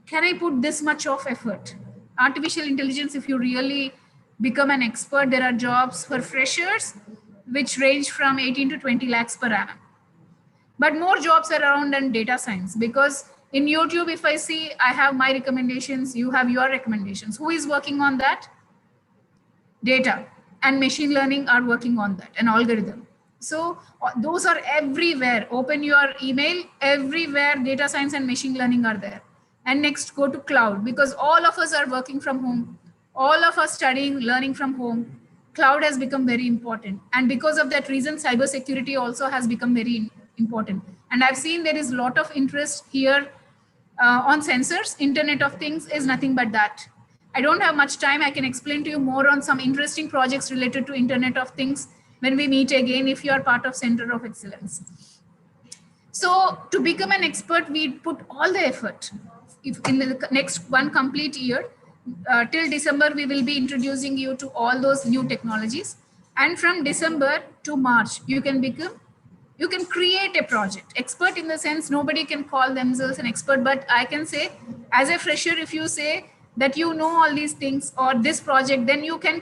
can I put this much of effort? Artificial intelligence, if you really become an expert, there are jobs for freshers, which range from 18 to 20 lakhs per annum. But more jobs are around in data science, because in YouTube, if I see, I have my recommendations, you have your recommendations. Who is working on that? Data and machine learning are working on that, an algorithm. So those are everywhere. Open your email, everywhere data science and machine learning are there. And next, go to cloud, because all of us are working from home. All of us studying, learning from home. Cloud has become very important. And because of that reason, cybersecurity also has become very important. And I've seen there is a lot of interest here on sensors. Internet of Things is nothing but that. I don't have much time. I can explain to you more on some interesting projects related to Internet of Things when we meet again, if you are part of Center of Excellence. So to become an expert, we put all the effort. If in the next one complete year, till December, we will be introducing you to all those new technologies. And from December to March, you can create a project. Expert in the sense, nobody can call themselves an expert, but I can say, as a fresher, if you say, that you know all these things or this project, then you can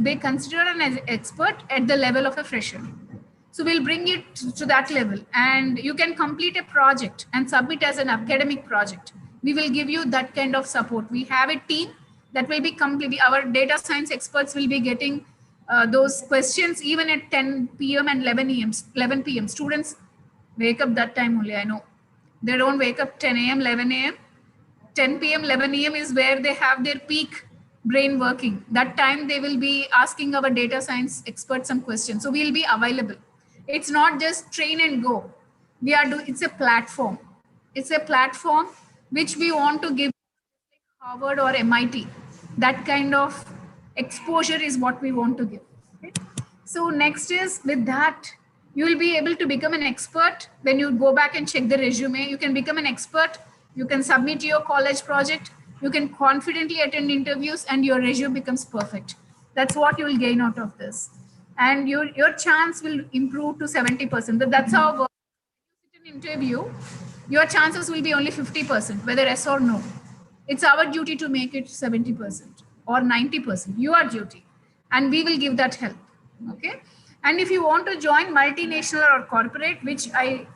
be considered an expert at the level of a fresher. So we'll bring it to that level, and you can complete a project and submit as an academic project. We will give you that kind of support. We have a team that will be completely, our data science experts will be getting those questions even at 10 p.m. and 11 p.m. Students wake up that time only, I know. They don't wake up 10 a.m., 11 a.m. 10 p.m., 11 a.m. is where they have their peak brain working. That time they will be asking our data science experts some questions. So we'll be available. It's not just train and go. It's a platform. It's a platform which we want to give Harvard or MIT. That kind of exposure is what we want to give. Okay? So next is, with that, you will be able to become an expert. When you go back and check the resume, you can become an expert. You can submit your college project. You can confidently attend interviews and your resume becomes perfect. That's what you will gain out of this. And your chance will improve to 70%. That's how when you sit in an interview, your chances will be only 50%, whether yes or no. It's our duty to make it 70% or 90%, your duty. And we will give that help, okay? And if you want to join multinational or corporate, which I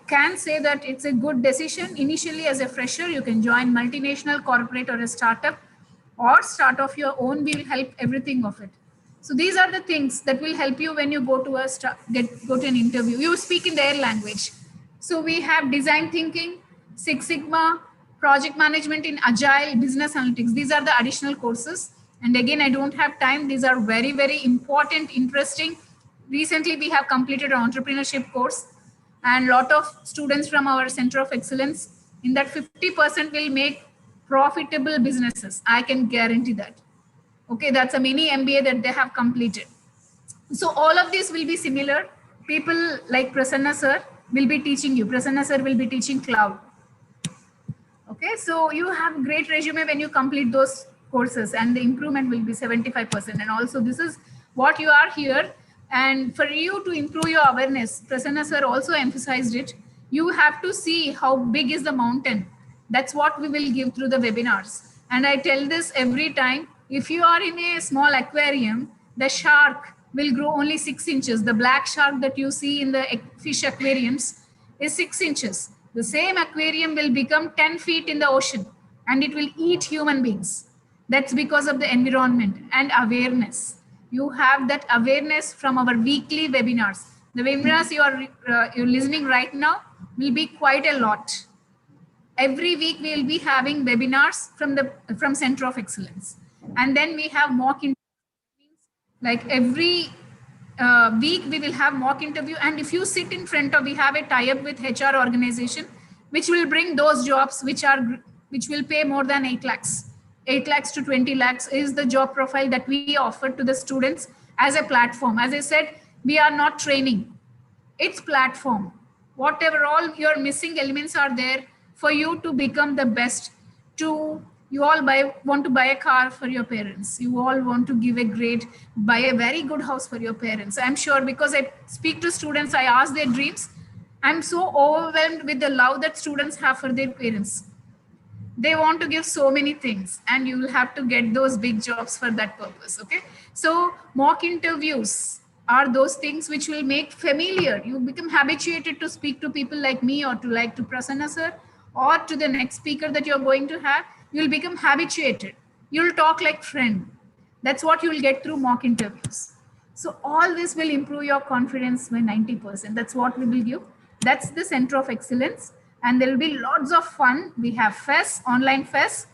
can say that it's a good decision. Initially as a fresher, you can join multinational, corporate or a startup, or start off your own. We will help everything of it. So these are the things that will help you when you go to go to an interview. You speak in their language. So we have design thinking, Six Sigma, project management in Agile, business analytics. These are the additional courses. And again, I don't have time. These are very, very important, interesting. Recently, we have completed an entrepreneurship course, and a lot of students from our Center of Excellence, in that 50% will make profitable businesses. I can guarantee that. Okay, that's a mini MBA that they have completed. So all of this will be similar. People like Prasanna sir will be teaching you. Prasanna sir will be teaching cloud. Okay, so you have great resume when you complete those courses, and the improvement will be 75%. And also this is what you are here. And for you to improve your awareness, Prasanna sir also emphasized it. You have to see how big is the mountain. That's what we will give through the webinars. And I tell this every time. If you are in a small aquarium, the shark will grow only 6 inches. The black shark that you see in the fish aquariums is 6 inches. The same aquarium will become 10 feet in the ocean, and it will eat human beings. That's because of the environment and awareness. You have that awareness from our weekly webinars. The webinars you're listening right now will be quite a lot. Every week we will be having webinars from Center of Excellence. And then we have mock interviews. Like every week we will have mock interview. And if you sit in front of, we have a tie-up with HR organization, which will bring those jobs which will pay more than 8 lakhs. 8 lakhs to 20 lakhs is the job profile that we offer to the students as a platform. As I said, we are not training. It's platform. Whatever all your missing elements are there for you to become the best. You all want to buy a car for your parents. You all want to give buy a very good house for your parents. I'm sure, because I speak to students, I ask their dreams. I'm so overwhelmed with the love that students have for their parents. They want to give so many things, and you will have to get those big jobs for that purpose. Okay. So mock interviews are those things which will make familiar. You become habituated to speak to people like me, or to Prasanna sir, or to the next speaker that you're going to have. You'll become habituated. You'll talk like friend. That's what you'll get through mock interviews. So all this will improve your confidence by 90%. That's what we will give. That's the Center of Excellence. And there will be lots of fun. We have fests, online fests,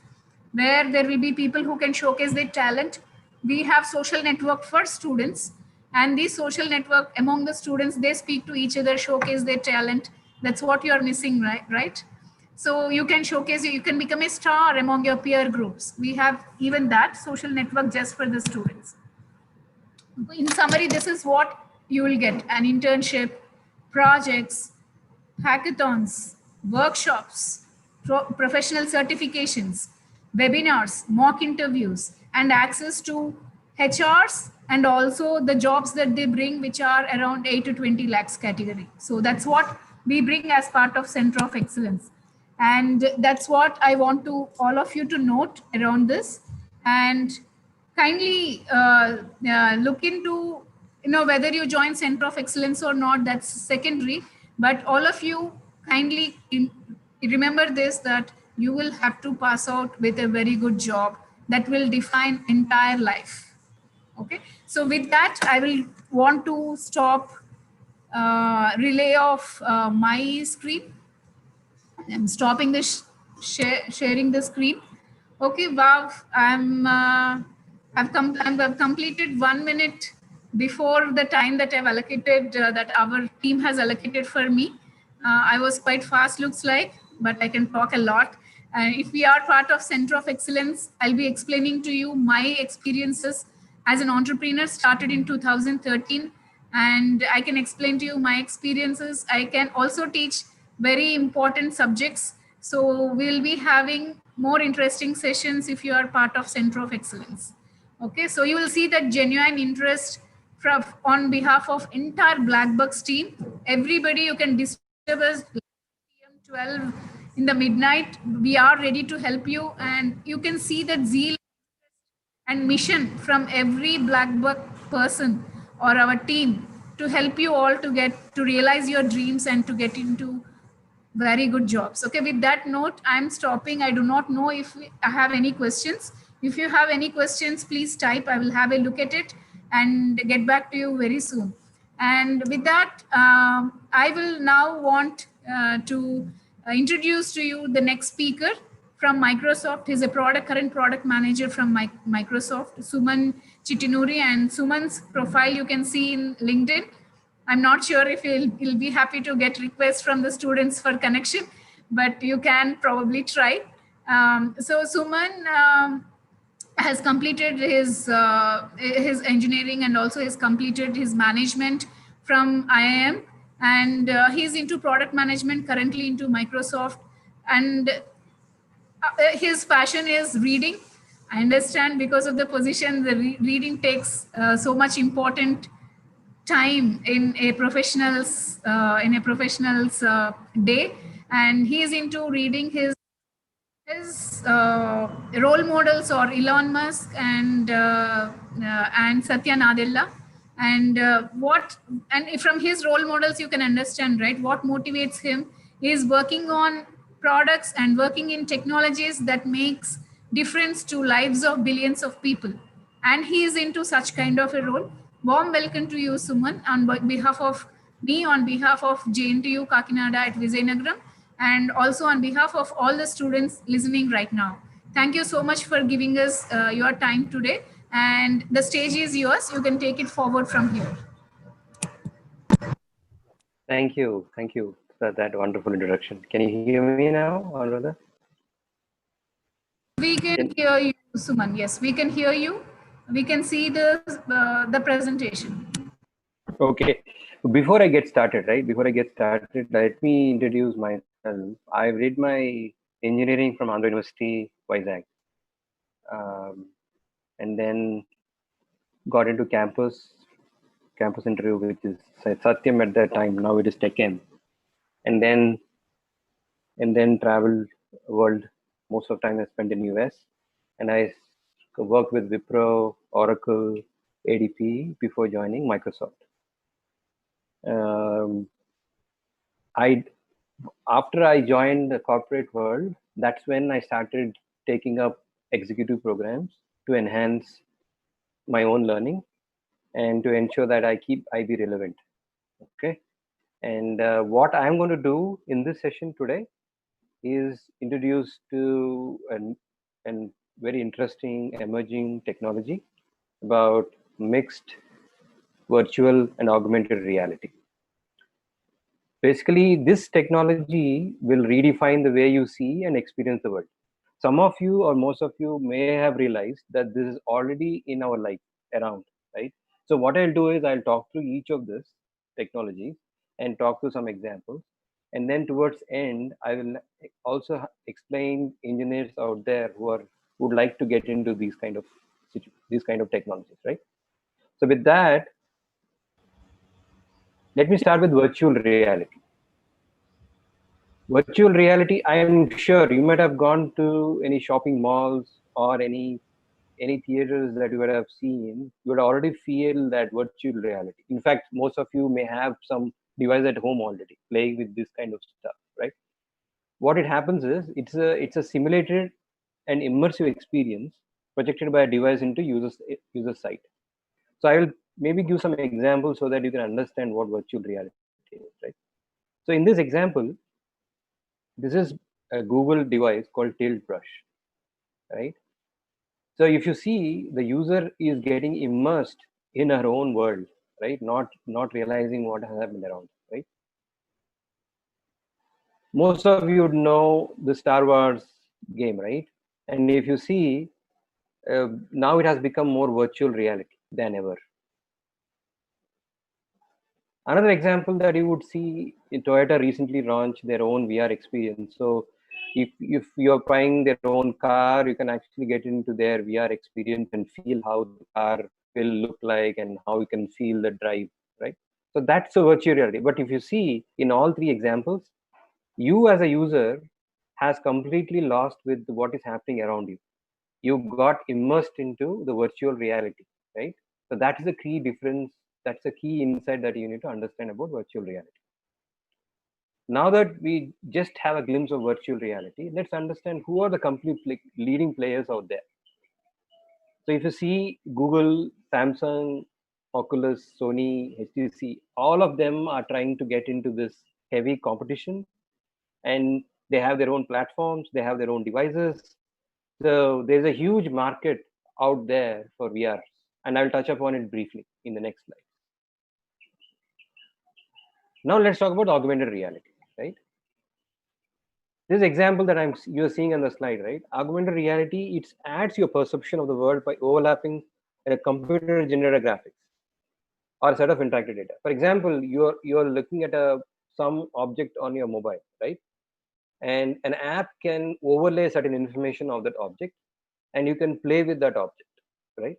where there will be people who can showcase their talent. We have social network for students. And this social network among the students, they speak to each other, showcase their talent. That's what you're missing, right? So you can showcase, you can become a star among your peer groups. We have even that social network just for the students. In summary, this is what you will get: an internship, projects, hackathons, workshops, professional certifications, webinars, mock interviews, and access to HRs, and also the jobs that they bring, which are around 8 to 20 lakhs category. So that's what we bring as part of Center of Excellence. And that's what I want to all of you to note around this. And kindly look into, whether you join Center of Excellence or not, that's secondary. But all of you kindly remember this, that you will have to pass out with a very good job that will define entire life. Okay, so with that, I will want to stop relay of my screen. I'm stopping the sharing the screen. Okay, wow, I've completed 1 minute before the time that I've allocated, that our team has allocated for me. I was quite fast, looks like, but I can talk a lot. If we are part of Center of Excellence, I'll be explaining to you my experiences as an entrepreneur, started in 2013, and I can explain to you my experiences. I can also teach very important subjects. So we'll be having more interesting sessions if you are part of Center of Excellence. Okay, so you will see that genuine interest from on behalf of entire BlackBuck's team. Everybody, you can disturb us 12 in the midnight. We are ready to help you, and you can see that zeal and mission from every BlackBuck person or our team to help you all to get to realize your dreams and to get into very good jobs. Okay, with that note, I'm stopping. I do not know if I have any questions. If you have any questions, please type. I will have a look at it and get back to you very soon. And with that, I will now want to introduce to you the next speaker from Microsoft. He's a current product manager from Microsoft, Suman Chitinuri. And Suman's profile you can see in LinkedIn. I'm not sure if he'll be happy to get requests from the students for connection, but you can probably try. So Suman has completed his engineering, and also has completed his management from IIM, and he's into product management currently into Microsoft. And his passion is reading. I understand because of the position, the reading takes so much important time in a professional's day, and he is into reading. His role models are Elon Musk and Satya Nadella. And from his role models, you can understand, right, what motivates him. He is working on products and working in technologies that makes difference to lives of billions of people. And he is into such kind of a role. Warm welcome to you, Suman, on behalf of me, on behalf of JNTU Kakinada at Vizianagaram, and also on behalf of all the students listening right now. Thank you so much for giving us your time today. And the stage is yours. You can take it forward from here. Thank you. Thank you for that wonderful introduction. Can you hear me now, Anuradha? We can hear you, Suman. Yes, we can hear you. We can see the presentation. Okay. Before I get started, let me introduce myself. I read my engineering from Andhra University, Vizag, and then got into campus interview, which is Satyam at that time. Now it is TechM, and then traveled world. Most of the time I spent in US, and I worked with Wipro, Oracle, ADP before joining Microsoft. After I joined the corporate world, that's when I started taking up executive programs to enhance my own learning and to ensure that I be relevant. Okay. And what I'm going to do in this session today is introduce to an very interesting emerging technology about mixed virtual and augmented reality. Basically, this technology will redefine the way you see and experience the world. Some of you or most of you may have realized that this is already in our life around, right? So what I'll do is I'll talk through each of this technologies and talk through some examples. And then towards end, I will also explain engineers out there who would like to get into these kind of technologies, right? So with that, let me start with virtual reality. Virtual reality, I'm sure you might have gone to any shopping malls or any theaters that you would have seen. You would already feel that virtual reality. In fact, most of you may have some device at home already playing with this kind of stuff, right? What it happens is it's a simulated and immersive experience projected by a device into user site. So I will maybe give some examples so that you can understand what virtual reality is, right? So in this example, this is a Google device called Tilt Brush, right? So if you see, the user is getting immersed in her own world, right? Not realizing what has happened around, right? Most of you would know the Star Wars game, right? And if you see, now it has become more virtual reality than ever. Another example that you would see, Toyota recently launched their own VR experience. So if you're buying their own car, you can actually get into their VR experience and feel how the car will look like and how you can feel the drive, right? So that's a virtual reality. But if you see in all three examples, you as a user has completely lost with what is happening around you. You got immersed into the virtual reality, right? So that's the key difference. That's the key insight that you need to understand about virtual reality. Now that we just have a glimpse of virtual reality, let's understand who are the complete leading players out there. So if you see Google, Samsung, Oculus, Sony, HTC, all of them are trying to get into this heavy competition, and they have their own platforms, they have their own devices. So there's a huge market out there for VR, and I'll touch upon it briefly in the next slide. Now let's talk about augmented reality, right? This example that you're seeing on the slide, right? Augmented reality, it adds your perception of the world by overlapping a computer-generated graphics or a set of interactive data. For example, you're looking at some object on your mobile, right? And an app can overlay certain information of that object, and you can play with that object, right?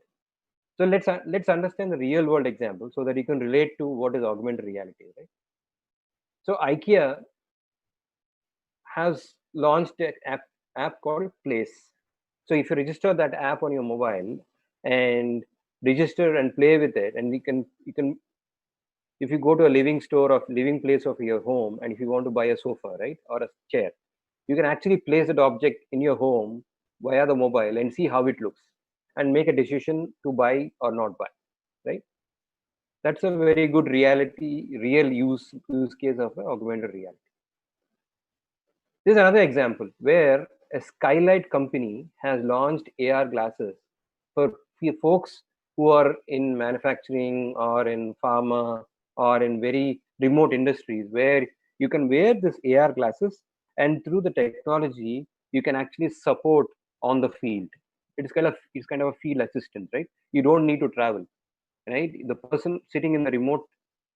So let's understand the real world example so that you can relate to what is augmented reality, right? So IKEA has launched an app called Place. So if you register that app on your mobile and register and play with it, and you can if you go to a living place of your home, and if you want to buy a sofa, right, or a chair, you can actually place that object in your home via the mobile and see how it looks and make a decision to buy or not buy, right? That's a very good real use case of augmented reality. This is another example where a skylight company has launched AR glasses for folks who are in manufacturing or in pharma or in very remote industries, where you can wear this AR glasses, and through the technology you can actually support on the field. It's kind of a field assistant, right? You don't need to travel, right? The person sitting in the remote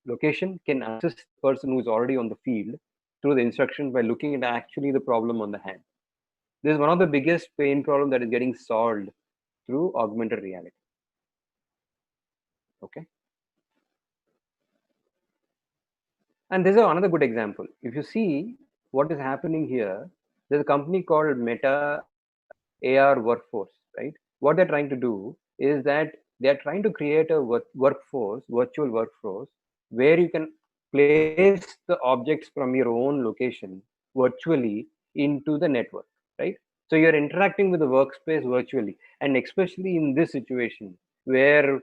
location can assist the person who is already on the field through the instruction by looking at actually the problem on the hand. This is one of the biggest pain problem that is getting solved through augmented reality. Okay. And this is another good example. If you see what is happening here, there's a company called Meta AR Workforce, right? What they're trying to do is that they're trying to create a virtual workforce, where you can place the objects from your own location virtually into the network, right? So you're interacting with the workspace virtually, and especially in this situation where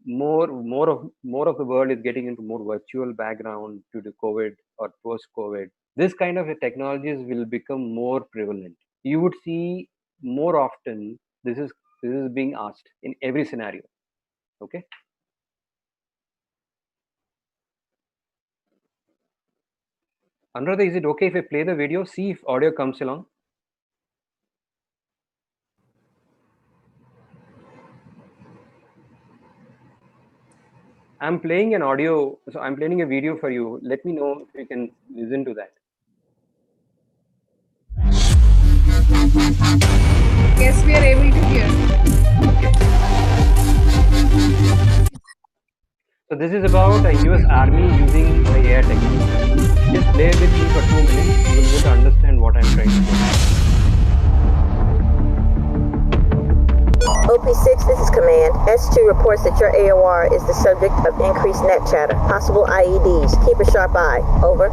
more of the world is getting into more virtual background due to COVID or post-COVID, this kind of technologies will become more prevalent. You would see more often this is being asked in every scenario. Okay. Anuradha, is it okay if I play the video? See if audio comes along. I'm playing an audio, so I'm playing a video for you. Let me know if you can listen to that. Yes, we are able to hear. So this is about a US Army using the AI technology. Just play with me for 2 minutes. You will be able to understand what I'm trying to do. OP6, this is Command. S2 reports that your AOR is the subject of increased net chatter, possible IEDs. Keep a sharp eye. Over.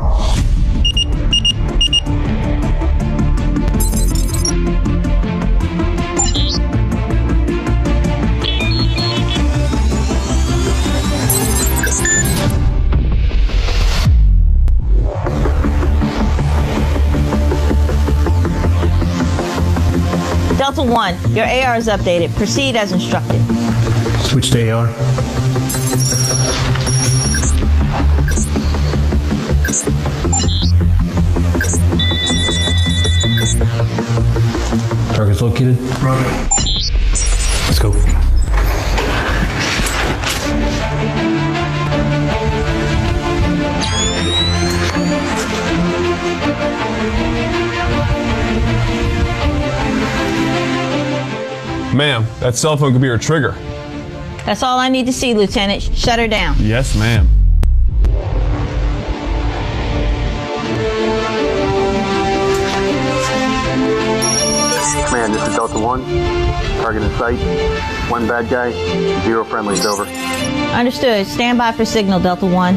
Delta 1, your AR is updated. Proceed as instructed. Switch to AR. Target's located. Roger. Let's go. Ma'am, that cell phone could be her trigger. That's all I need to see, Lieutenant. Shut her down. Yes, ma'am. Command, this is Delta 1. Target in sight. 1 bad guy, 0 friendlies, over. Understood. Stand by for signal, Delta 1.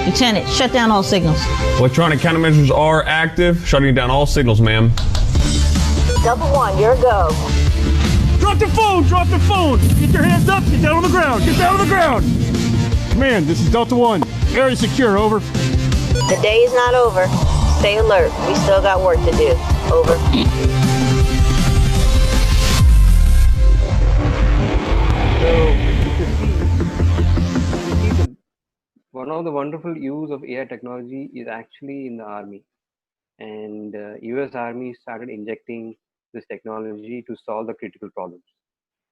Lieutenant, shut down all signals. Electronic countermeasures are active. Shutting down all signals, ma'am. Delta 1, your go. Drop the phone! Drop the phone! Get your hands up! Get down on the ground! Get down on the ground! Command, this is Delta 1. Area secure, over. The day is not over. Stay alert. We still got work to do. Over. So, one of the wonderful use of AI technology is actually in the Army. And US Army started injecting this technology to solve the critical problems.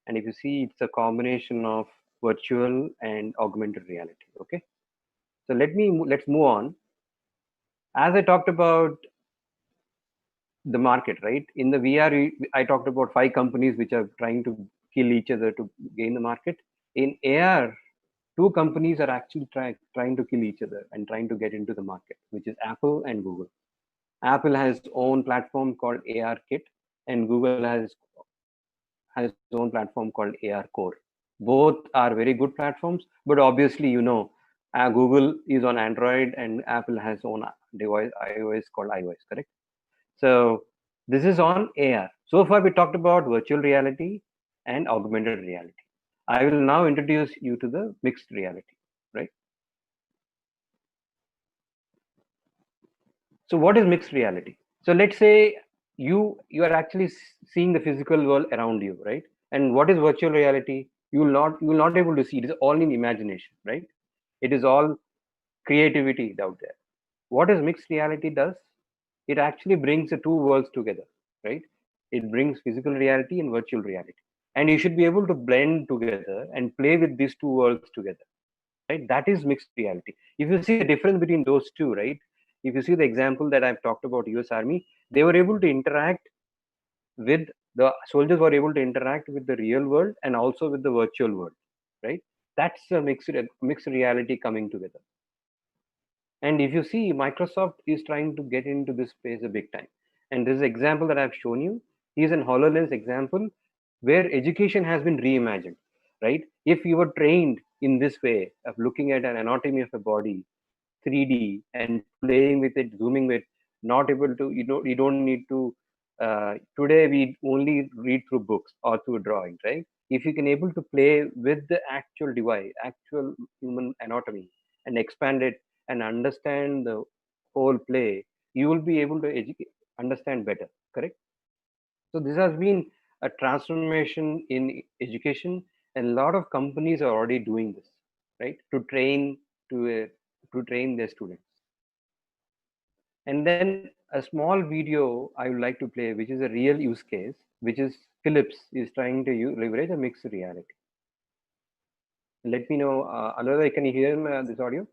And if you see, it's a combination of virtual and augmented reality. Okay, so let's move on. As I talked about the market, right? In the VR, I talked about 5 companies which are trying to kill each other to gain the market. In AR, 2 companies are actually trying to kill each other and trying to get into the market, which is Apple and Google. Apple has its own platform called ARKit, and Google has its own platform called AR Core. Both are very good platforms, but obviously, you know, Google is on Android and Apple has own device, iOS called iOS, correct? So this is on AR. So far, we talked about virtual reality and augmented reality. I will now introduce you to the mixed reality, right? So what is mixed reality? So let's say you are actually seeing the physical world around you, right? And what is virtual reality? You will not able to see. It is all in imagination, right? It is all creativity out there. What is mixed reality does? It actually brings the 2 worlds together, right? It brings physical reality and virtual reality, and you should be able to blend together and play with these 2 worlds together, right? That is mixed reality. If you see the difference between those 2, right? If you see the example that I've talked about, US Army, they were able to interact with the soldiers were able to interact with the real world and also with the virtual world, right? That's a mixed reality coming together. And if you see, Microsoft is trying to get into this space a big time. And this example that I've shown you is an HoloLens example where education has been reimagined, right? If you were trained in this way of looking at an anatomy of a body, 3D, and playing with it, zooming with, not able to, you don't need to, today we only read through books or through drawings, right? If you can able to play with the actual device, actual human anatomy, and expand it and understand the whole play, you will be able to understand better, correct? So this has been a transformation in education, and a lot of companies are already doing this, right? To train their students. And then a small video I would like to play, which is a real use case, which is Philips is trying to leverage a mixed reality. Let me know, Anuradha, can you hear this audio?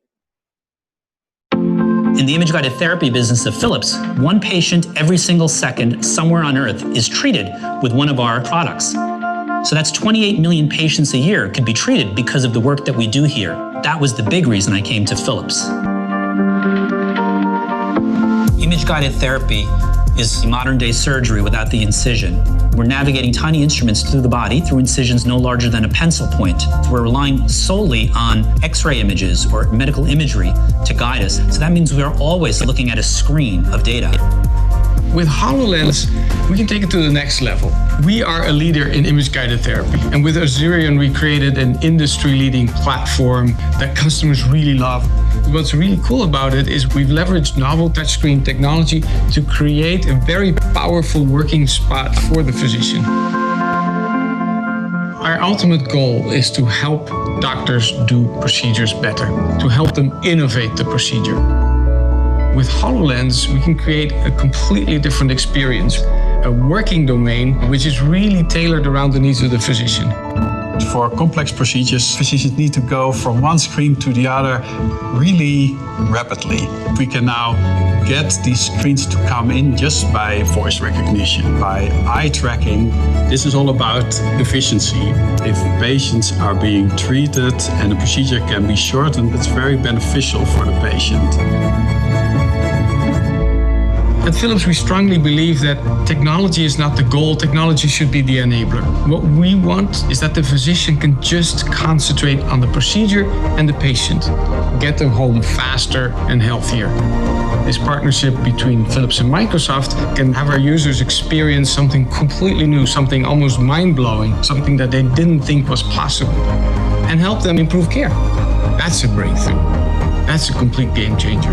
In the image-guided therapy business of Philips, 1 patient every single second somewhere on Earth is treated with one of our products. So that's 28 million patients a year could be treated because of the work that we do here. That was the big reason I came to Philips. Image-guided therapy is modern-day surgery without the incision. We're navigating tiny instruments through the body through incisions no larger than a pencil point. We're relying solely on X-ray images or medical imagery to guide us. So that means we're always looking at a screen of data. With HoloLens, we can take it to the next level. We are a leader in image-guided therapy. And with Azurion, we created an industry-leading platform that customers really love. What's really cool about it is we've leveraged novel touchscreen technology to create a very powerful working spot for the physician. Our ultimate goal is to help doctors do procedures better, to help them innovate the procedure. With HoloLens, we can create a completely different experience, a working domain which is really tailored around the needs of the physician. For complex procedures, physicians need to go from one screen to the other really rapidly. We can now get these screens to come in just by voice recognition, by eye tracking. This is all about efficiency. If patients are being treated and the procedure can be shortened, it's very beneficial for the patient. At Philips, we strongly believe that technology is not the goal, technology should be the enabler. What we want is that the physician can just concentrate on the procedure and the patient, get them home faster and healthier. This partnership between Philips and Microsoft can have our users experience something completely new, something almost mind-blowing, something that they didn't think was possible, and help them improve care. That's a breakthrough. That's a complete game changer.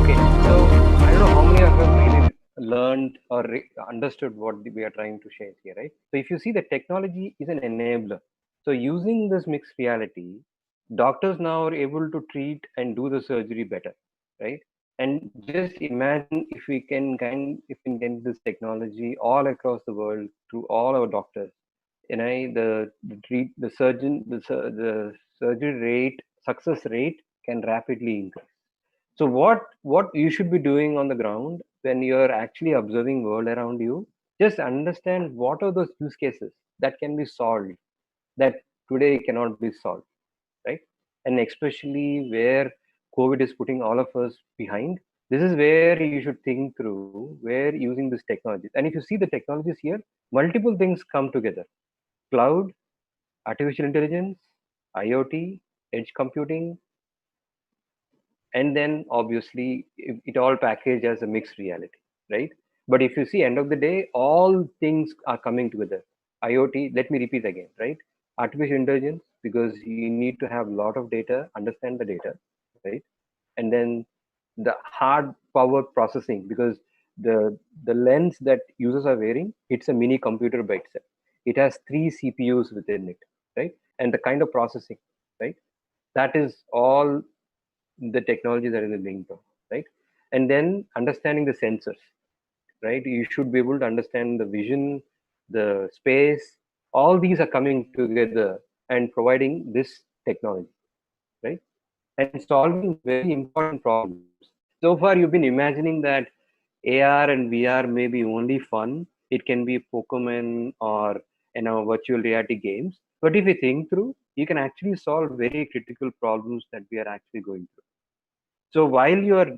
Okay, so I don't know how many of us really learned or understood what we are trying to share here, right? So if you see, the technology is an enabler. So using this mixed reality, doctors now are able to treat and do the surgery better, right? And just imagine if we can get this technology all across the world through all our doctors. The surgery rate, success rate can rapidly increase. So what you should be doing on the ground when you're actually observing world around you, just understand what are those use cases that can be solved that today cannot be solved, right? And especially where COVID is putting all of us behind, this is where you should think through where using this technology. And if you see the technologies here, multiple things come together: cloud, artificial intelligence, IoT, edge computing, and then obviously it all packaged as a mixed reality, right? But if you see, end of the day, all things are coming together. IoT, let me repeat again, right? Artificial intelligence, because you need to have a lot of data, understand the data, right? And then the hard power processing, because the lens that users are wearing, it's a mini computer by itself. It has 3 CPUs within it, right? And the kind of processing, right? That is all the technologies that is being taught, right? And then understanding the sensors, right? You should be able to understand the vision, the space, all these are coming together and providing this technology, right? And solving very important problems. So far, you've been imagining that AR and VR may be only fun. It can be Pokemon or virtual reality games. But if you think through, you can actually solve very critical problems that we are actually going through. So while you are,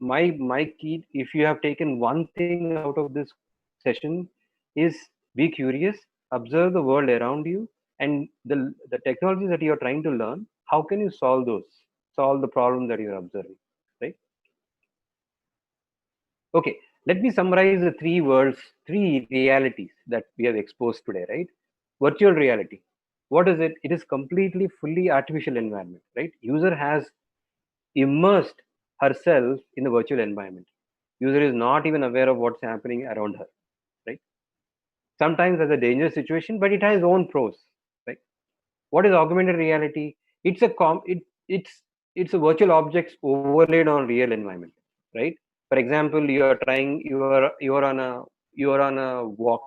my key, if you have taken one thing out of this session, is be curious, observe the world around you, and the technologies that you are trying to learn, how can you solve the problem that you are observing, right? Okay, let me summarize the 3 realities that we have exposed today, right? Virtual reality. What is it? It is completely fully artificial environment, right? User has immersed herself in the virtual environment. User is not even aware of what's happening around her, right? Sometimes there's a dangerous situation, but it has its own pros, right? What is augmented reality? It's a virtual objects overlaid on real environment, right? For example, you are on a walk.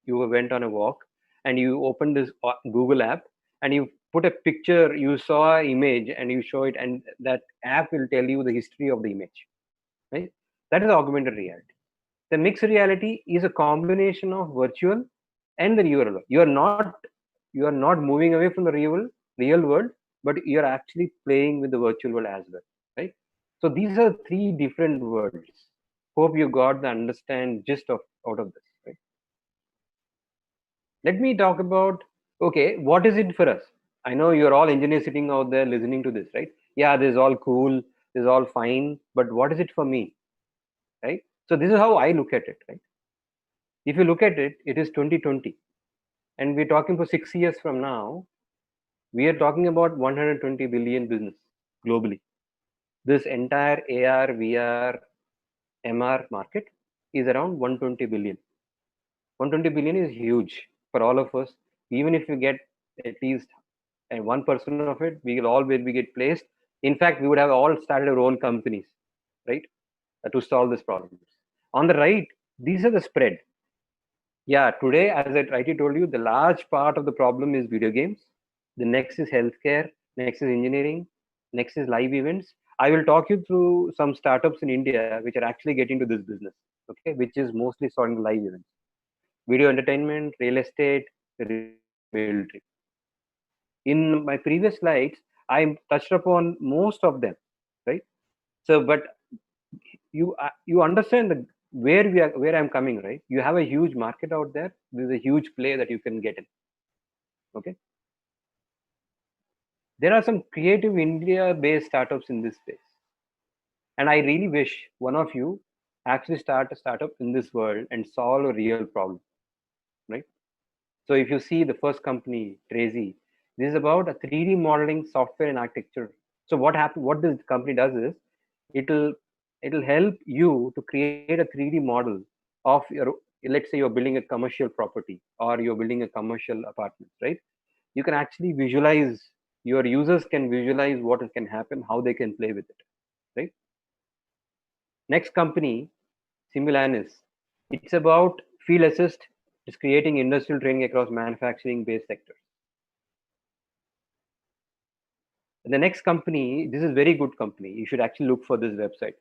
You went on a walk and you opened this Google app and you put a picture, you saw an image and you show it, and that app will tell you the history of the image, right? That is augmented reality. The mixed reality is a combination of virtual and the real world. You are not moving away from the real world, but you're actually playing with the virtual world as well, right? So these are three different worlds. Hope you got the understand gist of out of this, right? Let me talk about, okay, what is it for us? I know you're all engineers sitting out there listening to this, right? Yeah, this is all cool, this is all fine, but what is it for me, right? So this is how I look at it, right? If you look at it, it is 2020, and we're talking for 6 years from now. We are talking about 120 billion business globally. This entire AR, VR, MR market is around 120 billion. 120 billion is huge for all of us. Even if we get at least 1% of it, we will all be get placed. In fact, we would have all started our own companies, right, to solve this problem. On the right, these are the spread. Yeah, today, as I rightly told you, the large part of the problem is video games. The next is healthcare. Next is engineering. Next is live events. I will talk you through some startups in India which are actually getting to this business, okay, which is mostly solving live events. Video entertainment, real estate, military. In my previous slides, I touched upon most of them, right? So, but you understand the where I'm coming, right? You have a huge market out there. There's a huge play that you can get in. Okay. There are some creative India-based startups in this space, and I really wish one of you actually start a startup in this world and solve a real problem, right? So if you see the first company, Tracy, this is about a 3D modeling software and architecture. So what this company does is it'll help you to create a 3D model of your, let's say you're building a commercial property or you're building a commercial apartment, right? You can actually visualize, your users can visualize what can happen, how they can play with it, right? Next company, Simulanis. It's about field assist. It's creating industrial training across manufacturing-based sectors. The next company, this is very good company. You should actually look for this website.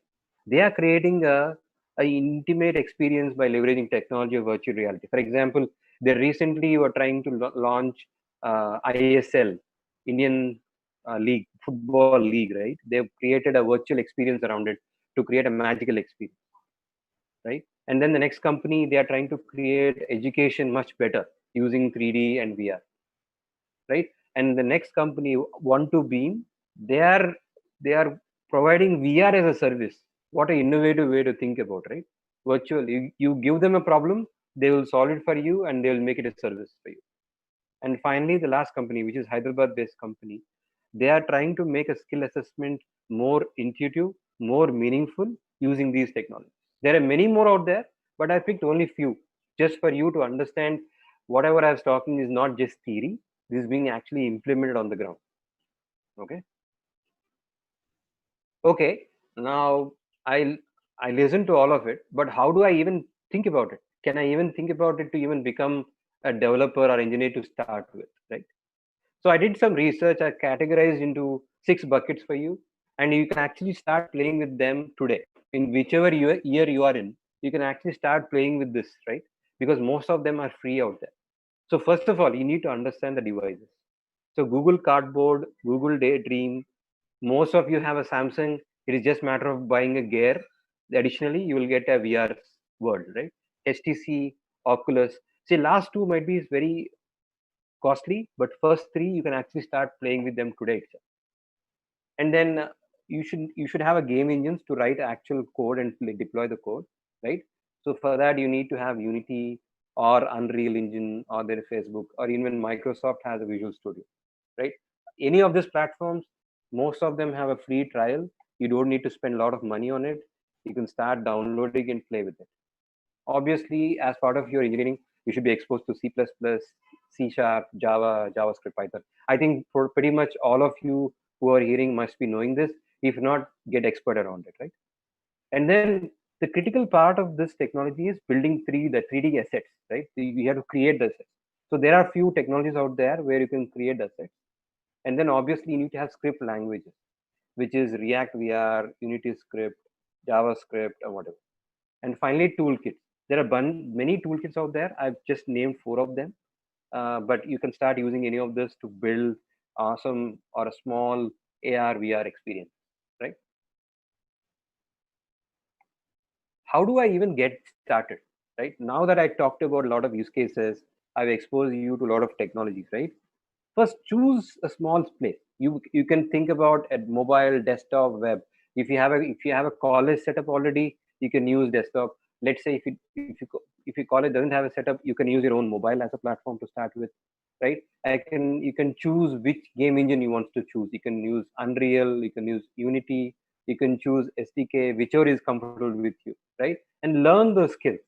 They are creating a intimate experience by leveraging technology of virtual reality. For example, they recently were trying to launch ISL, Indian League, Football League, right? They've created a virtual experience around it to create a magical experience, right? And then the next company, they are trying to create education much better using 3D and VR, right? And the next company, One2Beam, they are providing VR as a service. What an innovative way to think about, right? Virtual, you give them a problem, they will solve it for you, and they will make it a service for you. And finally, the last company, which is Hyderabad-based company, they are trying to make a skill assessment more intuitive, more meaningful using these technologies. There are many more out there, but I picked only few just for you to understand whatever I was talking is not just theory. This is being actually implemented on the ground. Okay. Okay. Now I listen to all of it, but how do I even think about it? Can I even think about it to even become a developer or engineer to start with, right? So I did some research. I categorized into 6 buckets for you, and you can actually start playing with them today. In whichever year you are in, you can actually start playing with this, right? Because most of them are free out there. So first of all, you need to understand the devices. So Google Cardboard, Google Daydream, most of you have a Samsung. It is just matter of buying a gear. Additionally, you will get a VR world, right? HTC, Oculus. See, last 2 might be very costly, but first 3 you can actually start playing with them today itself. And then you should have a game engines to write actual code and deploy the code, right? So for that you need to have Unity or Unreal Engine or their Facebook, or even Microsoft has a Visual Studio, right? Any of these platforms, most of them have a free trial. You don't need to spend a lot of money on it. You can start downloading and play with it. Obviously, as part of your engineering, you should be exposed to C++, C#, Java, JavaScript, Python. I think for pretty much all of you who are hearing must be knowing this. If not, get expert around it, right? And then the critical part of this technology is building the 3D assets, right? You have to create the assets. So there are few technologies out there where you can create assets. And then obviously you need to have script languages, which is React VR, Unity script, JavaScript, or whatever. And finally, toolkits. There are many toolkits out there. I've just named 4 of them, but you can start using any of this to build awesome or a small AR VR experience, right? How do I even get started, right? Now that I talked about a lot of use cases, I've exposed you to a lot of technologies, right? First, choose a small place. You can think about a mobile, desktop, web. If you have a college setup already, you can use desktop. Let's say if your college doesn't have a setup, you can use your own mobile as a platform to start with, right? You can choose which game engine you want to choose. You can use Unreal, you can use Unity, you can choose SDK, whichever is comfortable with you, right? And learn those skills,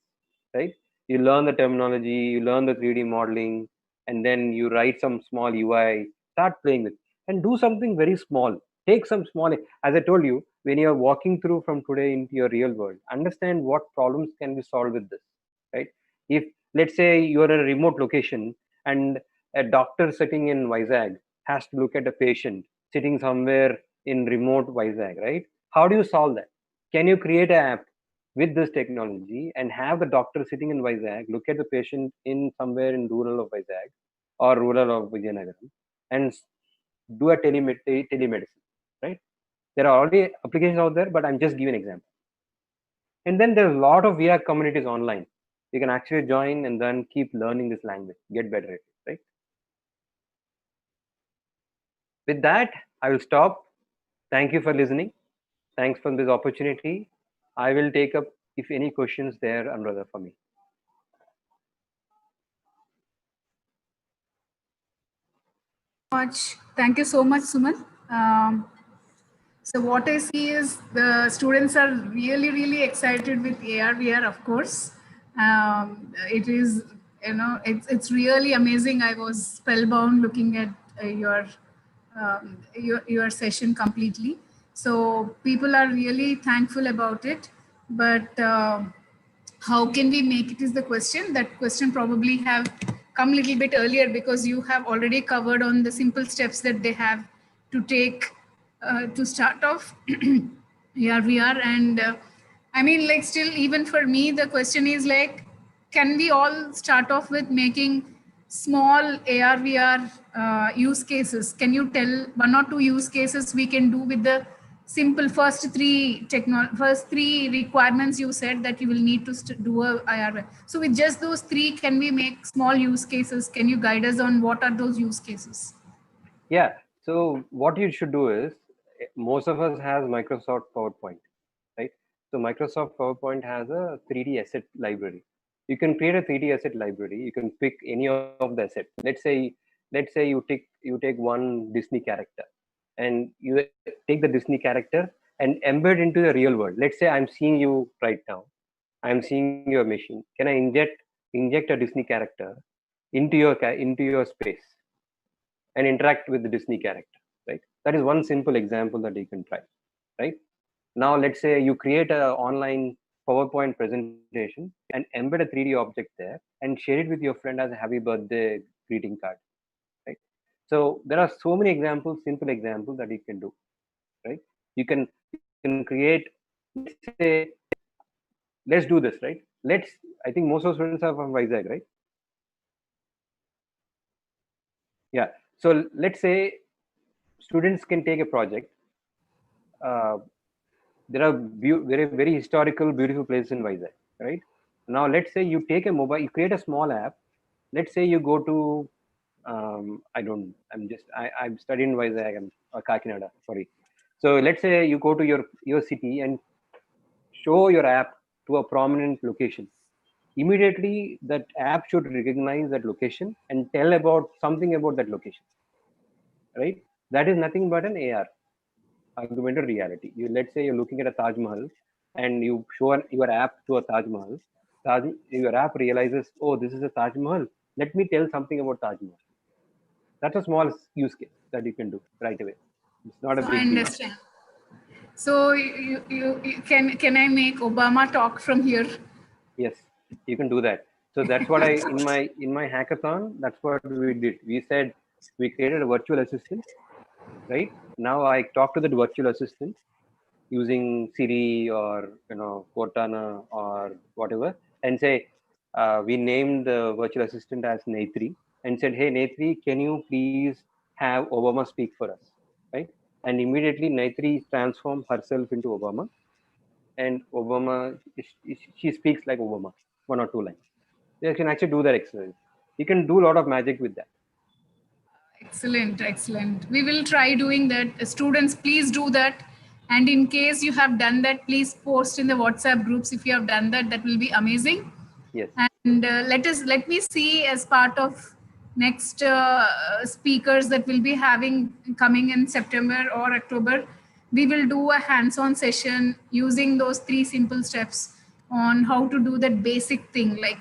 right? You learn the terminology, you learn the 3D modeling, and then you write some small UI, start playing with it, and do something very small. Take some small, as I told you, when you're walking through from today into your real world, understand what problems can be solved with this, right? If, let's say, you're in a remote location and a doctor sitting in Vizag has to look at a patient sitting somewhere in remote Vizag, right? How do you solve that? Can you create an app with this technology and have the doctor sitting in Vizag look at the patient in somewhere in rural of Vizag or rural of Vijayanagaram and do a telemedicine, right? There are already applications out there, but I'm just giving an example. And then there's a lot of VR communities online. You can actually join and then keep learning this language, get better at it, right? With that, I will stop. Thank you for listening. Thanks for this opportunity. I will take up if any questions there, Anuradha, for me. Thank you so much, Suman. So what I see is the students are really, really excited with AR, VR, of course. It is, it's really amazing. I was spellbound looking at your session completely. So people are really thankful about it. But how can we make it is the question. That question probably have come a little bit earlier because you have already covered on the simple steps that they have to take to start off AR, VR. And I mean, like, still, even for me, the question is like, can we all start off with making small AR, VR use cases? Can you tell 1 or 2 use cases we can do with the simple first three requirements you said that you will need to do a IR? So with just those 3, can we make small use cases? Can you guide us on what are those use cases? Yeah. So what you should do is, most of us has Microsoft PowerPoint, right? So Microsoft PowerPoint has a 3D asset library. You can create a 3D asset library. You can pick any of the asset. Let's say you take one Disney character, and you take the Disney character and embed into the real world. Let's say I'm seeing you right now. I'm seeing your machine. Can I inject a Disney character into your space and interact with the Disney character, right? That is one simple example that you can try, right? Now, let's say you create an online PowerPoint presentation and embed a 3D object there and share it with your friend as a happy birthday greeting card, right? So there are so many examples, simple examples that you can do, right? You can create, let's say, let's do this, right? I think most of the students are from Vizag, right? Yeah. So let's say students can take a project. There are very, very historical, beautiful places in Vizag, right? Now, let's say you take a mobile, you create a small app. Let's say you go to, I'm studying Vizag, I'm Kakinada, sorry. So let's say you go to your city and show your app to a prominent location. Immediately, that app should recognize that location and tell about something about that location, right? That is nothing but an AR, augmented reality. Let's say you're looking at a Taj Mahal and you show your app to a Taj Mahal. Your app realizes, oh, this is a Taj Mahal. Let me tell something about Taj Mahal. That's a small use case that you can do right away. It's not a big deal. I understand. So can I make Obama talk from here? Yes, you can do that. So that's what in my hackathon, that's what we did. We said we created a virtual assistant, right? Now I talk to the virtual assistant using Siri or Cortana or whatever, and say, we named the virtual assistant as Naitri and said, hey, Naitri, can you please have Obama speak for us, right? And immediately Naitri transformed herself into Obama, and Obama, she speaks like Obama, 1 or 2 lines. You can actually do that exercise. You can do a lot of magic with that. Excellent, excellent. We will try doing that. Students, please do that. And in case you have done that, please post in the WhatsApp groups. If you have done that, that will be amazing. Yes. And let me see, as part of next speakers that will be having coming in September or October, we will do a hands-on session using those 3 simple steps on how to do that basic thing, like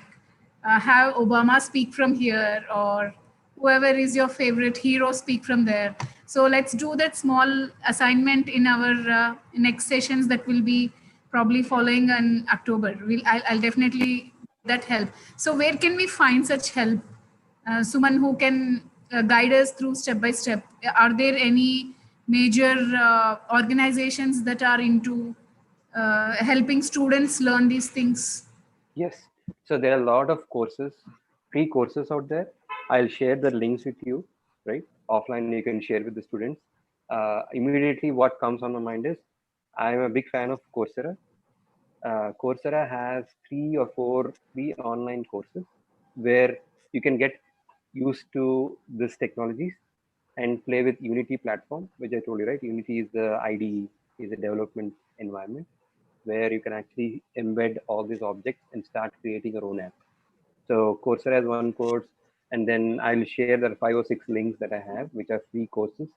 have Obama speak from here, or whoever is your favorite hero speak from there. So let's do that small assignment in our next sessions that will be probably following in October. I'll definitely that help. So where can we find such help? Suman, who can guide us through step by step? Are there any major organizations that are into helping students learn these things? Yes. So there are a lot of courses, free courses out there. I'll share the links with you, right? Offline, you can share with the students. Immediately, what comes on my mind is, I'm a big fan of Coursera. Coursera has 3 or 4 free online courses where you can get used to these technologies and play with Unity platform, which I told you, right? Unity is the IDE, is a development environment where you can actually embed all these objects and start creating your own app. So Coursera has 1 course, and then I'll share the 5 or 6 links that I have, which are free courses.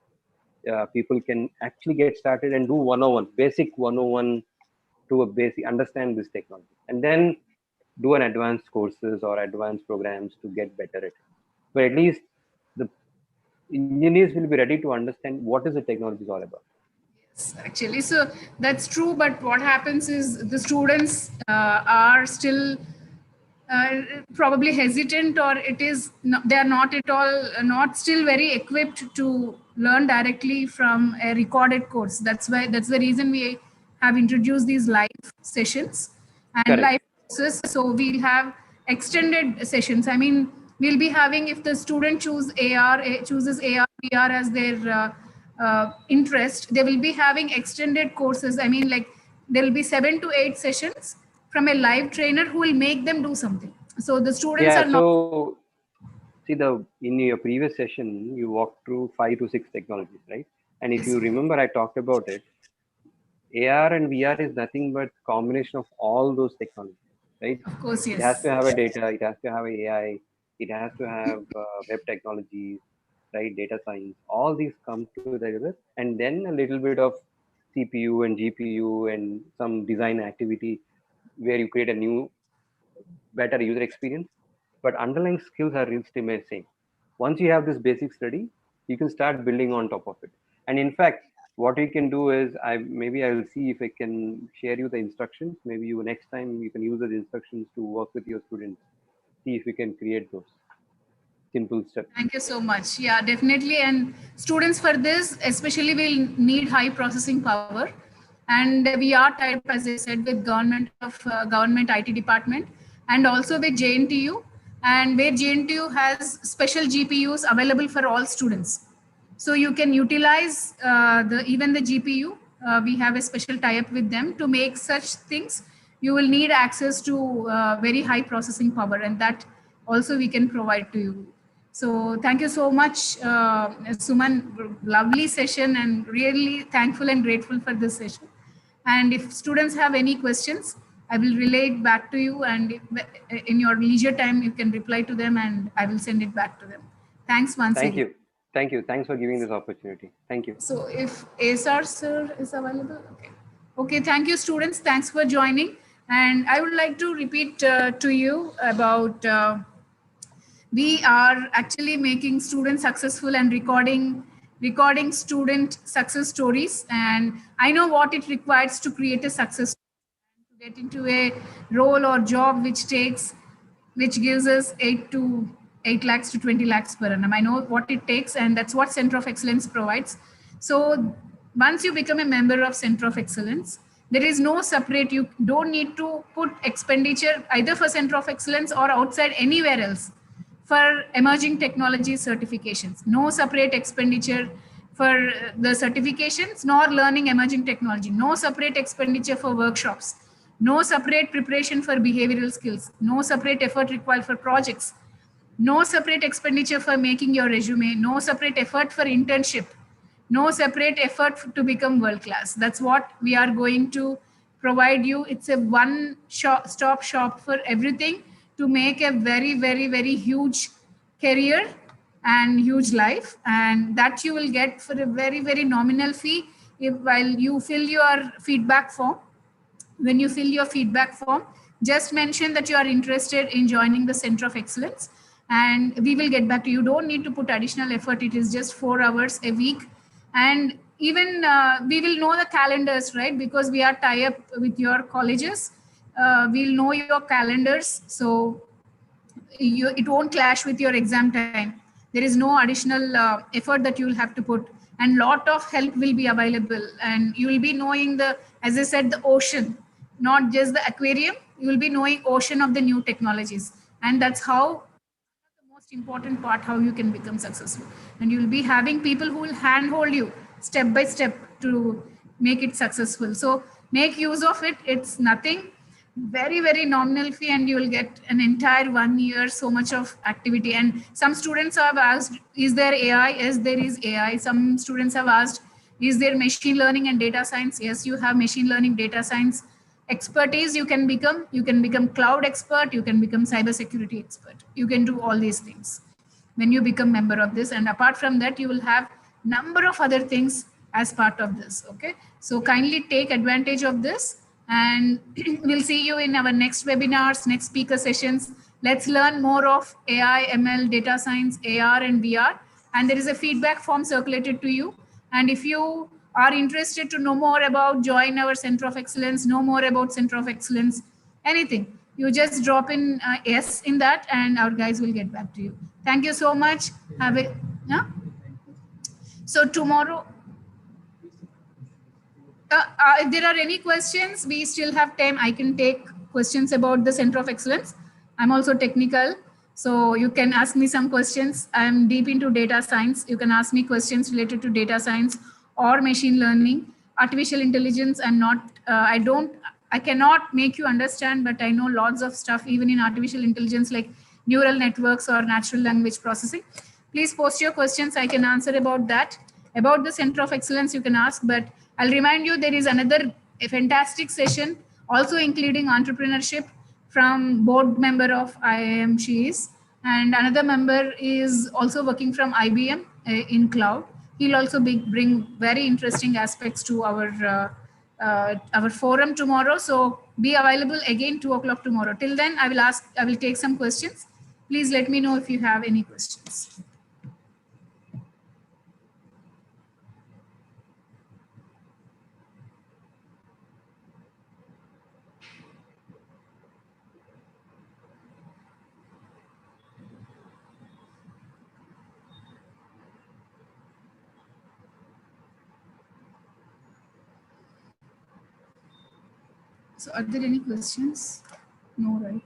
People can actually get started and do 101, basic 101 to a basic, understand this technology, and then do an advanced courses or advanced programs to get better at it. But at least the engineers will be ready to understand what is the technology is all about. Yes, actually, so that's true. But what happens is the students are still probably hesitant, or they are not at all, not still very equipped to learn directly from a recorded course. That's the reason we have introduced these live sessions and Correct. live courses. So we'll have extended sessions. I mean, we'll be having, if the student chooses AR, VR as their interest, they will be having extended courses. I mean, like, there will be 7 to 8 sessions from a live trainer who will make them do something. So the students are not. So see, in your previous session, you walked through 5 to 6 technologies, right? And if you remember, I talked about it. AR and VR is nothing but combination of all those technologies, right? Of course, yes. It has to have a data, it has to have AI, it has to have web technologies, right? Data science, all these come together, and then a little bit of CPU and GPU and some design activity where you create a new, better user experience. But underlying skills are still the same. Once you have this basic study, you can start building on top of it. And in fact, what we can do is, maybe I will see if I can share you the instructions. Maybe next time you can use those instructions to work with your students. See if we can create those simple steps. Thank you so much. Yeah, definitely. And students, for this especially, will need high processing power. And we are tied up, as I said, with government IT department, and also with JNTU, and where JNTU has special GPUs available for all students. So you can utilize even the GPU. We have a special tie-up with them to make such things. You will need access to very high processing power, and that also we can provide to you. So thank you so much, Suman. Lovely session, and really thankful and grateful for this session. And if students have any questions, I will relay it back to you, and in your leisure time, you can reply to them, and I will send it back to them. Thanks once again. Thank you. Thank you. Thanks for giving this opportunity. Thank you. So if ASR sir is available, okay. Okay, thank you, students. Thanks for joining. And I would like to repeat to you about we are actually making students successful and recording student success stories. And I know what it requires to create a success, to get into a role or job which gives us 8 lakhs to 20 lakhs per annum. I know what it takes, and that's what Center of Excellence provides. So once you become a member of Center of Excellence, There is no separate, you don't need to put expenditure either for Center of Excellence or outside anywhere else for emerging technology certifications. No separate expenditure for the certifications nor learning emerging technology. No separate expenditure for workshops. No separate preparation for behavioral skills. No separate effort required for projects. No separate expenditure for making your resume. No separate effort for internship. No separate effort to become world class. That's what we are going to provide you. It's a one-stop shop for everything to make a very, very, very huge career and huge life. And that you will get for a very, very nominal fee while you fill your feedback form. When you fill your feedback form, just mention that you are interested in joining the Center of Excellence, and we will get back to you. Don't need to put additional effort. It is just 4 hours a week. And even we will know the calendars, right? Because we are tied up with your colleges. We'll know your calendars. So it won't clash with your exam time. There is no additional effort that you will have to put, and lot of help will be available. And you will be knowing the, as I said, the ocean, not just the aquarium. You will be knowing ocean of the new technologies. And that's how most important part, how you can become successful. And you will be having people who will handhold you step by step to make it successful. So make use of it. It's nothing, very, very nominal fee, and you will get an entire 1 year, so much of activity. And some students have asked, is there AI? Yes, there is AI. Some students have asked, is there machine learning and data science? Yes, you have machine learning, data science expertise. You can become cloud expert, you can become cybersecurity expert. You can do all these things when you become member of this. And apart from that, you will have number of other things as part of this. Okay, so kindly take advantage of this, and we'll see you in our next webinars, next speaker sessions. Let's learn more of AI, ML, data science, AR and VR. And there is a feedback form circulated to you. And if you are interested to know more about, join our Center of Excellence, know more about Center of Excellence, anything, you just drop in yes in that, and our guys will get back to you. Thank you so much. Have a, yeah? So tomorrow, if there are any questions, we still have time. I can take questions about the Center of Excellence. I'm also technical, so you can ask me some questions. I'm deep into data science. You can ask me questions related to data science or machine learning. Artificial intelligence, I cannot make you understand, but I know lots of stuff even in artificial intelligence, like neural networks or natural language processing. Please post your questions. I can answer about that. About the Center of Excellence, you can ask, but I'll remind you there is another fantastic session, also including entrepreneurship, from board member of IIM, she is, and another member is also working from IBM in cloud. He'll also bring very interesting aspects to our forum tomorrow. So be available again 2 o'clock tomorrow. Till then, I will take some questions. Please let me know if you have any questions. So are there any questions? No, right?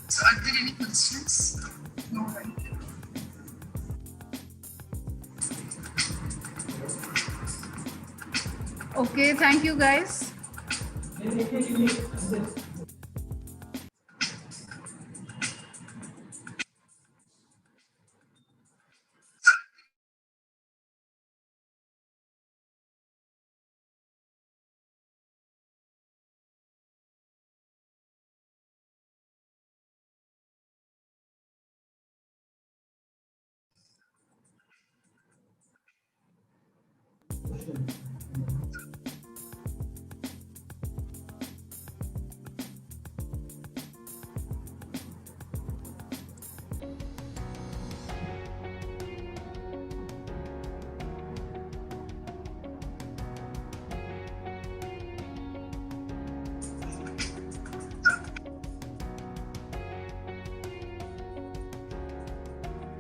So are there any questions? No, right? Okay, thank you guys.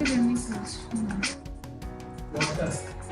is any question? What task?